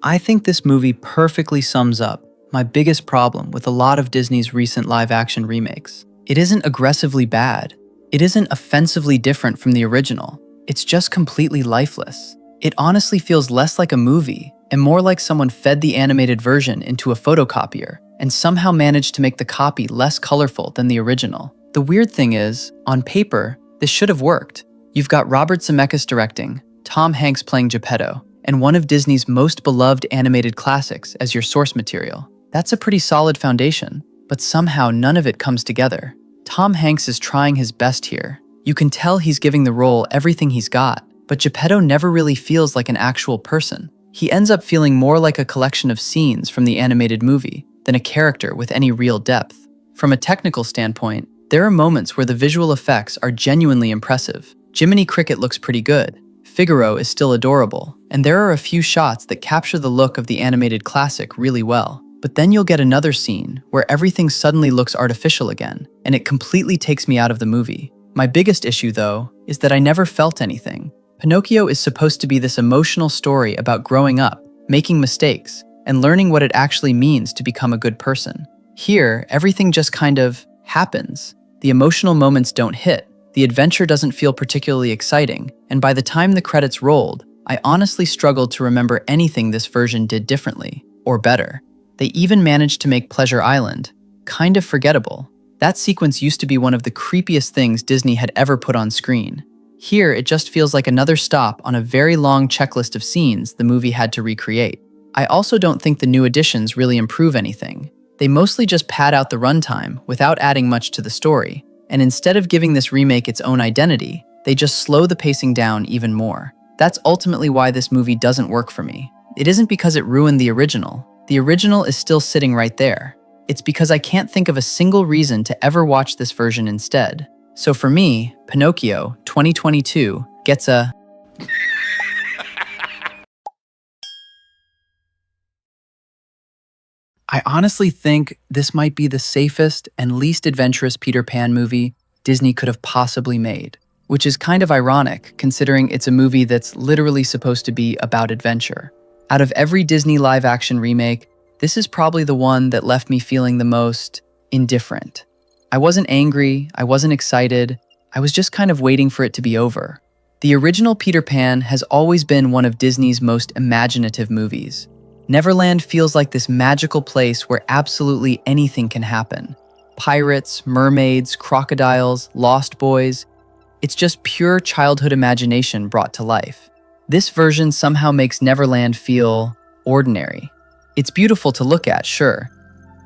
I think this movie perfectly sums up my biggest problem with a lot of Disney's recent live-action remakes. It isn't aggressively bad. It isn't offensively different from the original. It's just completely lifeless. It honestly feels less like a movie and more like someone fed the animated version into a photocopier and somehow managed to make the copy less colorful than the original. The weird thing is, on paper, this should have worked. You've got Robert Zemeckis directing, Tom Hanks playing Geppetto, and one of Disney's most beloved animated classics as your source material. That's a pretty solid foundation, but somehow none of it comes together. Tom Hanks is trying his best here. You can tell he's giving the role everything he's got, but Geppetto never really feels like an actual person. He ends up feeling more like a collection of scenes from the animated movie than a character with any real depth. From a technical standpoint, there are moments where the visual effects are genuinely impressive. Jiminy Cricket looks pretty good, Figaro is still adorable, and there are a few shots that capture the look of the animated classic really well. But then you'll get another scene where everything suddenly looks artificial again, and it completely takes me out of the movie. My biggest issue, though, is that I never felt anything. Pinocchio is supposed to be this emotional story about growing up, making mistakes, and learning what it actually means to become a good person. Here, everything just kind of happens. The emotional moments don't hit, the adventure doesn't feel particularly exciting, and by the time the credits rolled, I honestly struggled to remember anything this version did differently, or better. They even managed to make Pleasure Island kind of forgettable. That sequence used to be one of the creepiest things Disney had ever put on screen. Here, it just feels like another stop on a very long checklist of scenes the movie had to recreate. I also don't think the new additions really improve anything. They mostly just pad out the runtime without adding much to the story, and instead of giving this remake its own identity, they just slow the pacing down even more. That's ultimately why this movie doesn't work for me. It isn't because it ruined the original. The original is still sitting right there. It's because I can't think of a single reason to ever watch this version instead. So for me, Pinocchio 2022 gets a... I honestly think this might be the safest and least adventurous Peter Pan movie Disney could have possibly made, which is kind of ironic considering it's a movie that's literally supposed to be about adventure. Out of every Disney live-action remake, this is probably the one that left me feeling the most indifferent. I wasn't angry, I wasn't excited, I was just kind of waiting for it to be over. The original Peter Pan has always been one of Disney's most imaginative movies. Neverland feels like this magical place where absolutely anything can happen. Pirates, mermaids, crocodiles, lost boys. It's just pure childhood imagination brought to life. This version somehow makes Neverland feel ordinary. It's beautiful to look at, sure,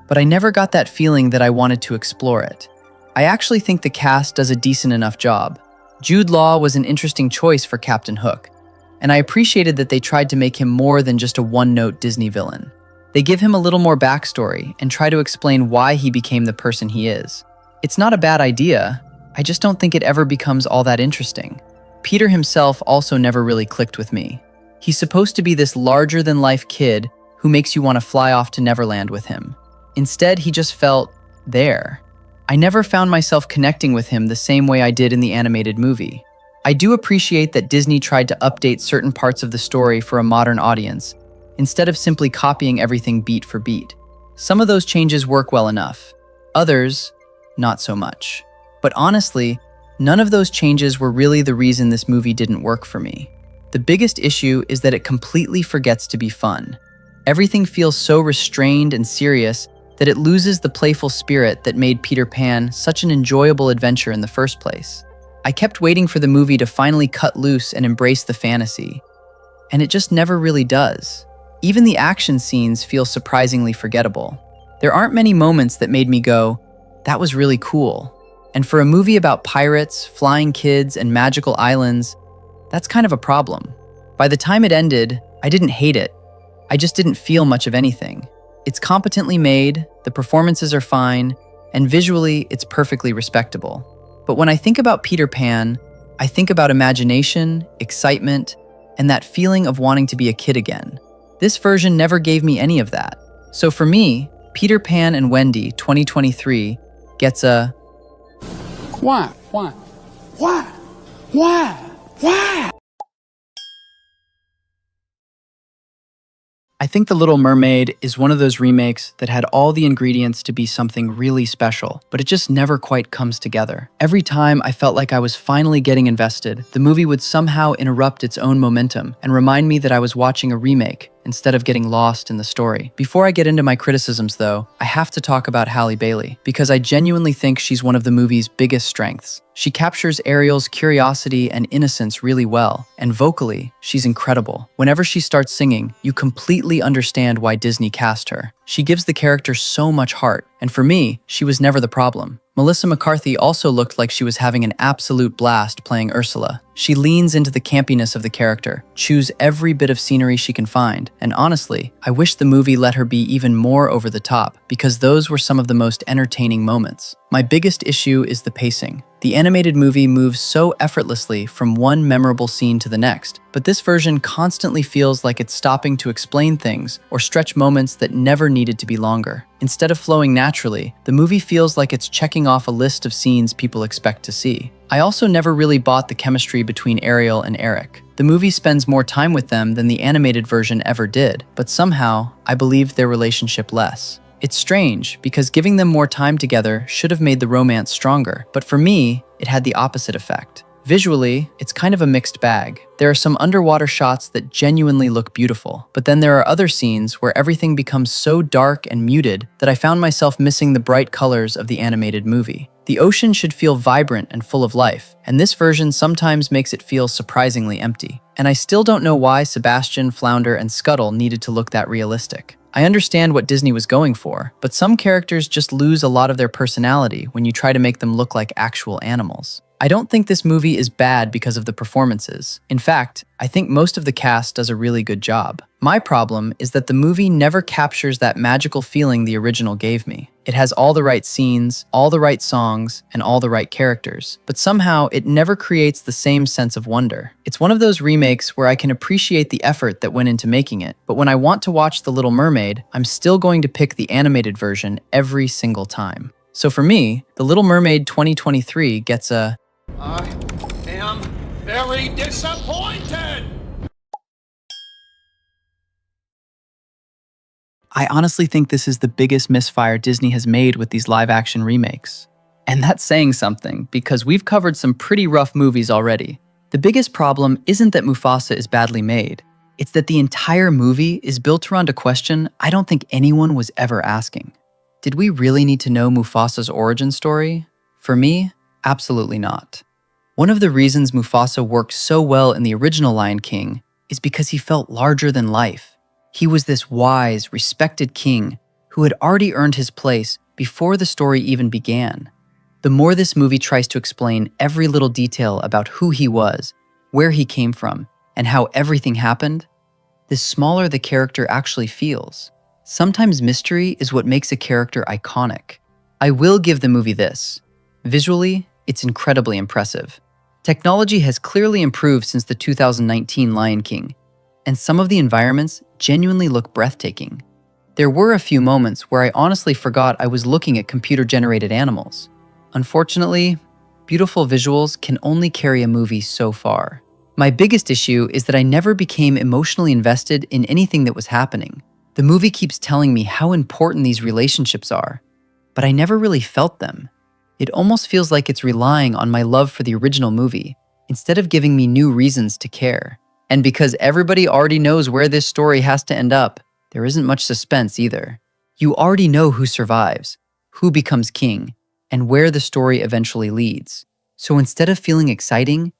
but I never got that feeling that I wanted to explore it. I actually think the cast does a decent enough job. Jude Law was an interesting choice for Captain Hook, and I appreciated that they tried to make him more than just a one-note Disney villain. They give him a little more backstory and try to explain why he became the person he is. It's not a bad idea, I just don't think it ever becomes all that interesting. Peter himself also never really clicked with me. He's supposed to be this larger-than-life kid who makes you want to fly off to Neverland with him. Instead, he just felt there. I never found myself connecting with him the same way I did in the animated movie. I do appreciate that Disney tried to update certain parts of the story for a modern audience, instead of simply copying everything beat for beat. Some of those changes work well enough. Others, not so much. But honestly, none of those changes were really the reason this movie didn't work for me. The biggest issue is that it completely forgets to be fun. Everything feels so restrained and serious that it loses the playful spirit that made Peter Pan such an enjoyable adventure in the first place. I kept waiting for the movie to finally cut loose and embrace the fantasy, and it just never really does. Even the action scenes feel surprisingly forgettable. There aren't many moments that made me go, that was really cool. And for a movie about pirates, flying kids, and magical islands, that's kind of a problem. By the time it ended, I didn't hate it. I just didn't feel much of anything. It's competently made, the performances are fine, and visually, it's perfectly respectable. But when I think about Peter Pan, I think about imagination, excitement, and that feeling of wanting to be a kid again. This version never gave me any of that. So for me, Peter Pan and Wendy 2023 gets a... Why? I think The Little Mermaid is one of those remakes that had all the ingredients to be something really special, but it just never quite comes together. Every time I felt like I was finally getting invested, the movie would somehow interrupt its own momentum and remind me that I was watching a remake instead of getting lost in the story. Before I get into my criticisms though, I have to talk about Halle Bailey, because I genuinely think she's one of the movie's biggest strengths. She captures Ariel's curiosity and innocence really well, and vocally, she's incredible. Whenever she starts singing, you completely understand why Disney cast her. She gives the character so much heart, and for me, she was never the problem. Melissa McCarthy also looked like she was having an absolute blast playing Ursula. She leans into the campiness of the character, chews every bit of scenery she can find, and honestly, I wish the movie let her be even more over the top, because those were some of the most entertaining moments. My biggest issue is the pacing. The animated movie moves so effortlessly from one memorable scene to the next, but this version constantly feels like it's stopping to explain things or stretch moments that never needed to be longer. Instead of flowing naturally, the movie feels like it's checking off a list of scenes people expect to see. I also never really bought the chemistry between Ariel and Eric. The movie spends more time with them than the animated version ever did, but somehow, I believed their relationship less. It's strange, because giving them more time together should have made the romance stronger, but for me, it had the opposite effect. Visually, it's kind of a mixed bag. There are some underwater shots that genuinely look beautiful, but then there are other scenes where everything becomes so dark and muted that I found myself missing the bright colors of the animated movie. The ocean should feel vibrant and full of life, and this version sometimes makes it feel surprisingly empty. And I still don't know why Sebastian, Flounder, and Scuttle needed to look that realistic. I understand what Disney was going for, but some characters just lose a lot of their personality when you try to make them look like actual animals. I don't think this movie is bad because of the performances. In fact, I think most of the cast does a really good job. My problem is that the movie never captures that magical feeling the original gave me. It has all the right scenes, all the right songs, and all the right characters, but somehow it never creates the same sense of wonder. It's one of those remakes where I can appreciate the effort that went into making it, but when I want to watch The Little Mermaid, I'm still going to pick the animated version every single time. So for me, The Little Mermaid 2023 gets a... I am very disappointed! I honestly think this is the biggest misfire Disney has made with these live-action remakes. And that's saying something, because we've covered some pretty rough movies already. The biggest problem isn't that Mufasa is badly made. It's that the entire movie is built around a question I don't think anyone was ever asking. Did we really need to know Mufasa's origin story? For me, absolutely not. One of the reasons Mufasa worked so well in the original Lion King is because he felt larger than life. He was this wise, respected king who had already earned his place before the story even began. The more this movie tries to explain every little detail about who he was, where he came from, and how everything happened, the smaller the character actually feels. Sometimes mystery is what makes a character iconic. I will give the movie this. Visually, it's incredibly impressive. Technology has clearly improved since the 2019 Lion King, and some of the environments genuinely look breathtaking. There were a few moments where I honestly forgot I was looking at computer-generated animals. Unfortunately, beautiful visuals can only carry a movie so far. My biggest issue is that I never became emotionally invested in anything that was happening. The movie keeps telling me how important these relationships are, but I never really felt them. It almost feels like it's relying on my love for the original movie, instead of giving me new reasons to care. And because everybody already knows where this story has to end up, there isn't much suspense either. You already know who survives, who becomes king, and where the story eventually leads. So instead of feeling exciting,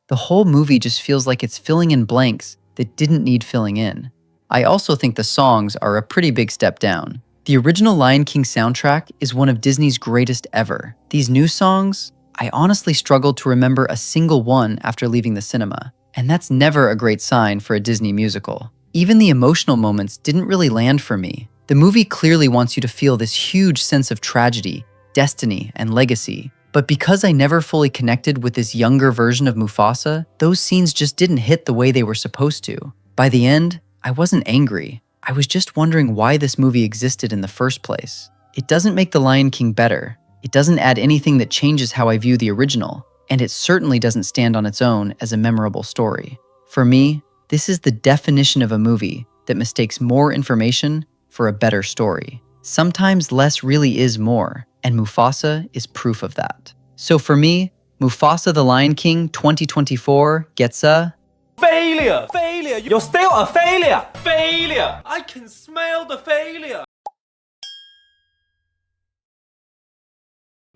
the whole movie just feels like it's filling in blanks that didn't need filling in. I also think the songs are a pretty big step down. The original Lion King soundtrack is one of Disney's greatest ever. These new songs, I honestly struggled to remember a single one after leaving the cinema, and that's never a great sign for a Disney musical. Even the emotional moments didn't really land for me. The movie clearly wants you to feel this huge sense of tragedy, destiny, and legacy. But because I never fully connected with this younger version of Mufasa, those scenes just didn't hit the way they were supposed to. By the end, I wasn't angry. I was just wondering why this movie existed in the first place. It doesn't make The Lion King better. It doesn't add anything that changes how I view the original, and it certainly doesn't stand on its own as a memorable story. For me, this is the definition of a movie that mistakes more information for a better story. Sometimes less really is more, and Mufasa is proof of that. So for me, Mufasa the Lion King 2024 gets a failure! Failure! You're still a failure! Failure! I can smell the failure!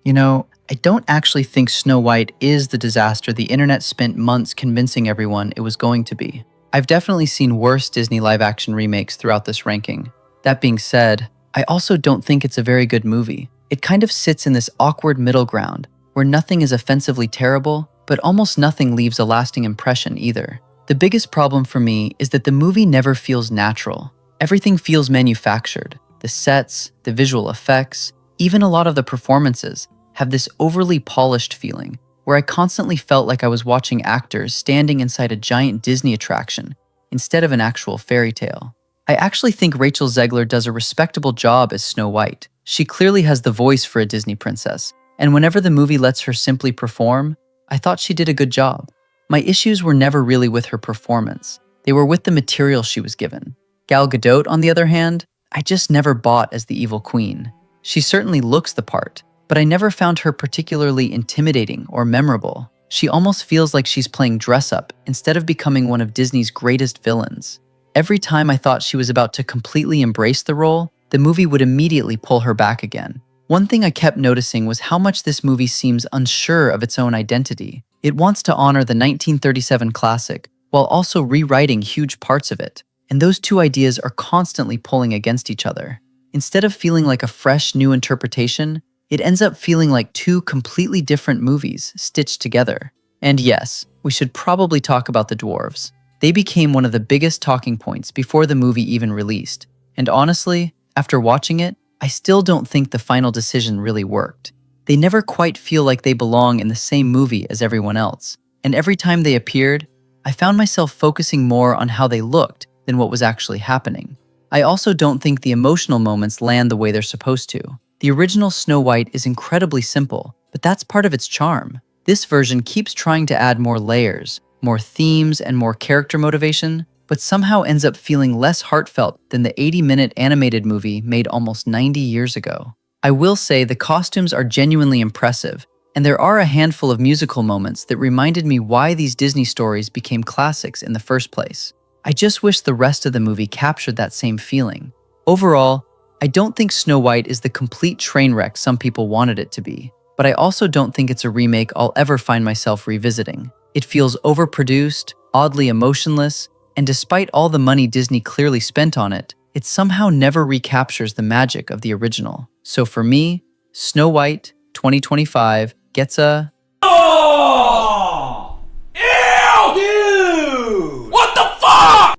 You know, I don't actually think Snow White is the disaster the internet spent months convincing everyone it was going to be. I've definitely seen worse Disney live-action remakes throughout this ranking. That being said, I also don't think it's a very good movie. It kind of sits in this awkward middle ground, where nothing is offensively terrible, but almost nothing leaves a lasting impression either. The biggest problem for me is that the movie never feels natural. Everything feels manufactured. The sets, the visual effects, even a lot of the performances have this overly polished feeling, where I constantly felt like I was watching actors standing inside a giant Disney attraction instead of an actual fairy tale. I actually think Rachel Zegler does a respectable job as Snow White. She clearly has the voice for a Disney princess, and whenever the movie lets her simply perform, I thought she did a good job. My issues were never really with her performance. They were with the material she was given. Gal Gadot, on the other hand, I just never bought as the evil queen. She certainly looks the part, but I never found her particularly intimidating or memorable. She almost feels like she's playing dress-up instead of becoming one of Disney's greatest villains. Every time I thought she was about to completely embrace the role, the movie would immediately pull her back again. One thing I kept noticing was how much this movie seems unsure of its own identity. It wants to honor the 1937 classic, while also rewriting huge parts of it. And those two ideas are constantly pulling against each other. Instead of feeling like a fresh, new interpretation, it ends up feeling like two completely different movies stitched together. And yes, we should probably talk about the dwarves. They became one of the biggest talking points before the movie even released. And honestly, after watching it, I still don't think the final decision really worked. They never quite feel like they belong in the same movie as everyone else. And every time they appeared, I found myself focusing more on how they looked than what was actually happening. I also don't think the emotional moments land the way they're supposed to. The original Snow White is incredibly simple, but that's part of its charm. This version keeps trying to add more layers, more themes, and more character motivation, but somehow ends up feeling less heartfelt than the 80-minute animated movie made almost 90 years ago. I will say the costumes are genuinely impressive, and there are a handful of musical moments that reminded me why these Disney stories became classics in the first place. I just wish the rest of the movie captured that same feeling. Overall, I don't think Snow White is the complete train wreck some people wanted it to be, but I also don't think it's a remake I'll ever find myself revisiting. It feels overproduced, oddly emotionless, and despite all the money Disney clearly spent on it, it somehow never recaptures the magic of the original. So for me, Snow White 2025 gets a... Oh! Ew! Dude! What the fuck?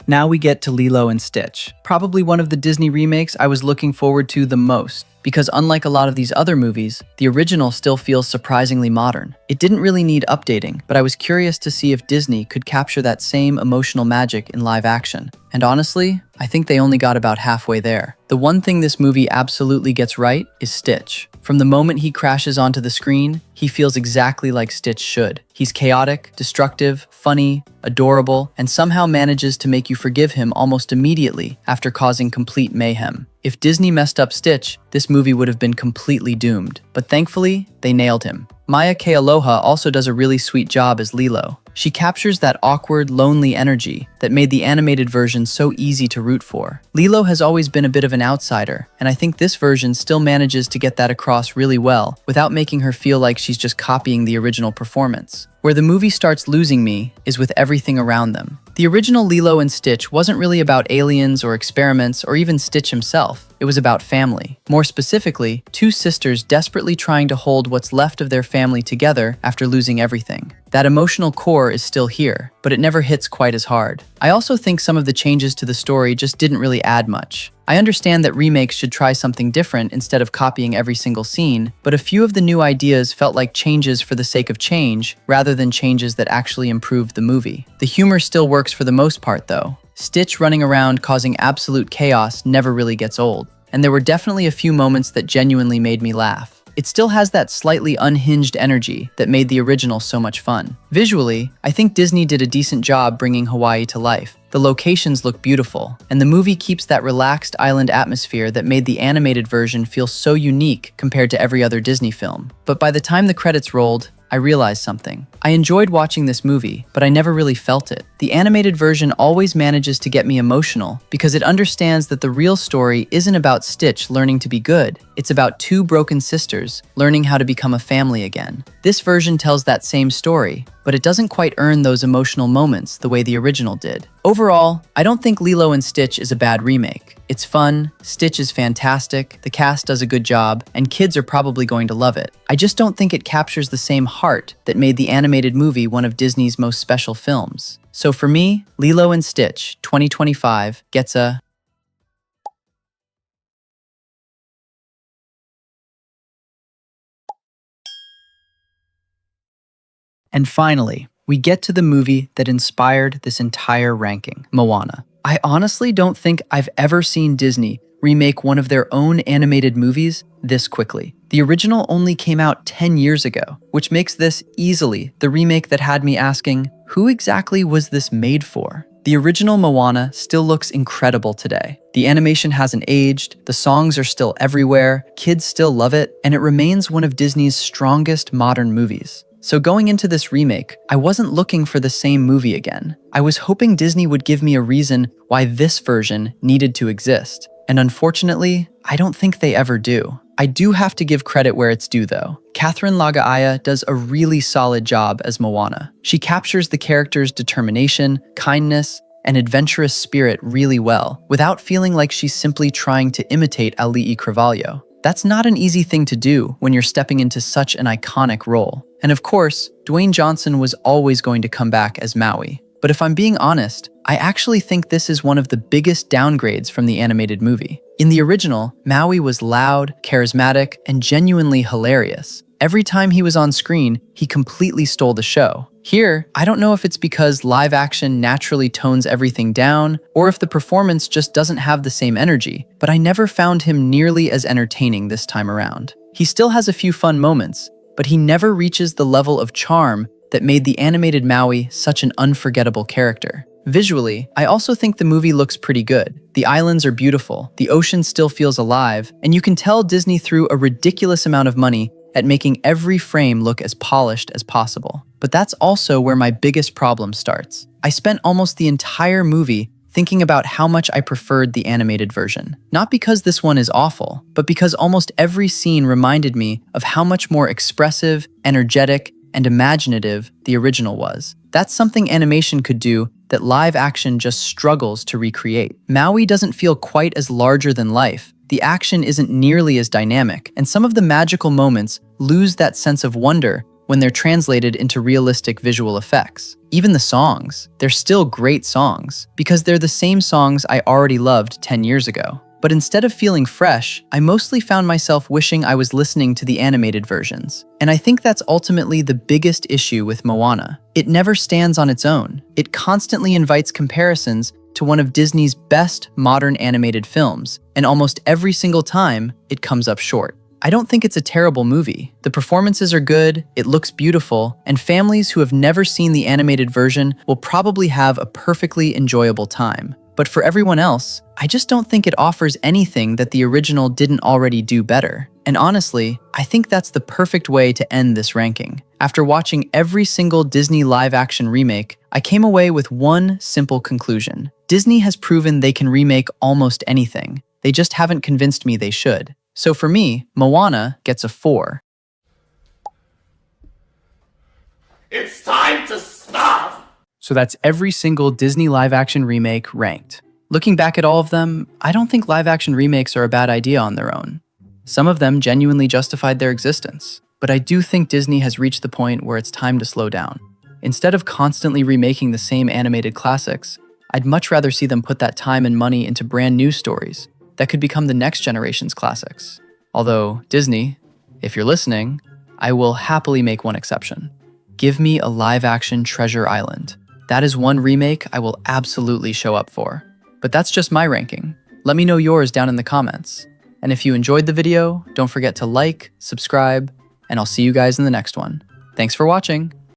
Now we get to Lilo and Stitch, probably one of the Disney remakes I was looking forward to the most, because unlike a lot of these other movies, the original still feels surprisingly modern. It didn't really need updating, but I was curious to see if Disney could capture that same emotional magic in live action. And honestly, I think they only got about halfway there. The one thing this movie absolutely gets right is Stitch. From the moment he crashes onto the screen, he feels exactly like Stitch should. He's chaotic, destructive, funny, adorable, and somehow manages to make you forgive him almost immediately after causing complete mayhem. If Disney messed up Stitch, this movie would have been completely doomed. But thankfully, they nailed him. Maya K. Aloha also does a really sweet job as Lilo. She captures that awkward, lonely energy that made the animated version so easy to root for. Lilo has always been a bit of an outsider, and I think this version still manages to get that across really well without making her feel like she's just copying the original performance. Where the movie starts losing me is with everything around them. The original Lilo and Stitch wasn't really about aliens or experiments or even Stitch himself. It was about family. More specifically, two sisters desperately trying to hold what's left of their family together after losing everything. That emotional core is still here, but it never hits quite as hard. I also think some of the changes to the story just didn't really add much. I understand that remakes should try something different instead of copying every single scene, but a few of the new ideas felt like changes for the sake of change, rather than changes that actually improved the movie. The humor still works for the most part though. Stitch running around causing absolute chaos never really gets old, and there were definitely a few moments that genuinely made me laugh. It still has that slightly unhinged energy that made the original so much fun. Visually, I think Disney did a decent job bringing Hawaii to life. The locations look beautiful, and the movie keeps that relaxed island atmosphere that made the animated version feel so unique compared to every other Disney film. But by the time the credits rolled, I realized something. I enjoyed watching this movie, but I never really felt it. The animated version always manages to get me emotional because it understands that the real story isn't about Stitch learning to be good. It's about two broken sisters learning how to become a family again. This version tells that same story, but it doesn't quite earn those emotional moments the way the original did. Overall, I don't think Lilo and Stitch is a bad remake. It's fun, Stitch is fantastic, the cast does a good job, and kids are probably going to love it. I just don't think it captures the same heart that made the animated movie one of Disney's most special films. So for me, Lilo and Stitch 2025 gets a... And finally, we get to the movie that inspired this entire ranking, Moana. I honestly don't think I've ever seen Disney remake one of their own animated movies this quickly. The original only came out 10 years ago, which makes this easily the remake that had me asking, who exactly was this made for? The original Moana still looks incredible today. The animation hasn't aged, the songs are still everywhere, kids still love it, and it remains one of Disney's strongest modern movies. So going into this remake, I wasn't looking for the same movie again. I was hoping Disney would give me a reason why this version needed to exist. And unfortunately, I don't think they ever do. I do have to give credit where it's due though. Catherine Lagaaya does a really solid job as Moana. She captures the character's determination, kindness, and adventurous spirit really well, without feeling like she's simply trying to imitate Ali'i Carvalho. That's not an easy thing to do when you're stepping into such an iconic role. And of course, Dwayne Johnson was always going to come back as Maui. But if I'm being honest, I actually think this is one of the biggest downgrades from the animated movie. In the original, Maui was loud, charismatic, and genuinely hilarious. Every time he was on screen, he completely stole the show. Here, I don't know if it's because live action naturally tones everything down, or if the performance just doesn't have the same energy, but I never found him nearly as entertaining this time around. He still has a few fun moments, but he never reaches the level of charm that made the animated Maui such an unforgettable character. Visually, I also think the movie looks pretty good. The islands are beautiful, the ocean still feels alive, and you can tell Disney threw a ridiculous amount of money at making every frame look as polished as possible. But that's also where my biggest problem starts. I spent almost the entire movie thinking about how much I preferred the animated version. Not because this one is awful, but because almost every scene reminded me of how much more expressive, energetic, and imaginative the original was. That's something animation could do that live action just struggles to recreate. Maui doesn't feel quite as larger than life. The action isn't nearly as dynamic, and some of the magical moments lose that sense of wonder when they're translated into realistic visual effects. Even the songs, they're still great songs, because they're the same songs I already loved 10 years ago. But instead of feeling fresh, I mostly found myself wishing I was listening to the animated versions. And I think that's ultimately the biggest issue with Moana. It never stands on its own. It constantly invites comparisons to one of Disney's best modern animated films, and almost every single time, it comes up short. I don't think it's a terrible movie. The performances are good, it looks beautiful, and families who have never seen the animated version will probably have a perfectly enjoyable time. But for everyone else, I just don't think it offers anything that the original didn't already do better. And honestly, I think that's the perfect way to end this ranking. After watching every single Disney live-action remake, I came away with one simple conclusion. Disney has proven they can remake almost anything. They just haven't convinced me they should. So for me, Moana gets a 4. It's time to stop! So that's every single Disney live-action remake ranked. Looking back at all of them, I don't think live-action remakes are a bad idea on their own. Some of them genuinely justified their existence, but I do think Disney has reached the point where it's time to slow down. Instead of constantly remaking the same animated classics, I'd much rather see them put that time and money into brand new stories that could become the next generation's classics. Although, Disney, if you're listening, I will happily make one exception. Give me a live-action Treasure Island. That is one remake I will absolutely show up for. But that's just my ranking. Let me know yours down in the comments. And if you enjoyed the video, don't forget to like, subscribe, and I'll see you guys in the next one. Thanks for watching.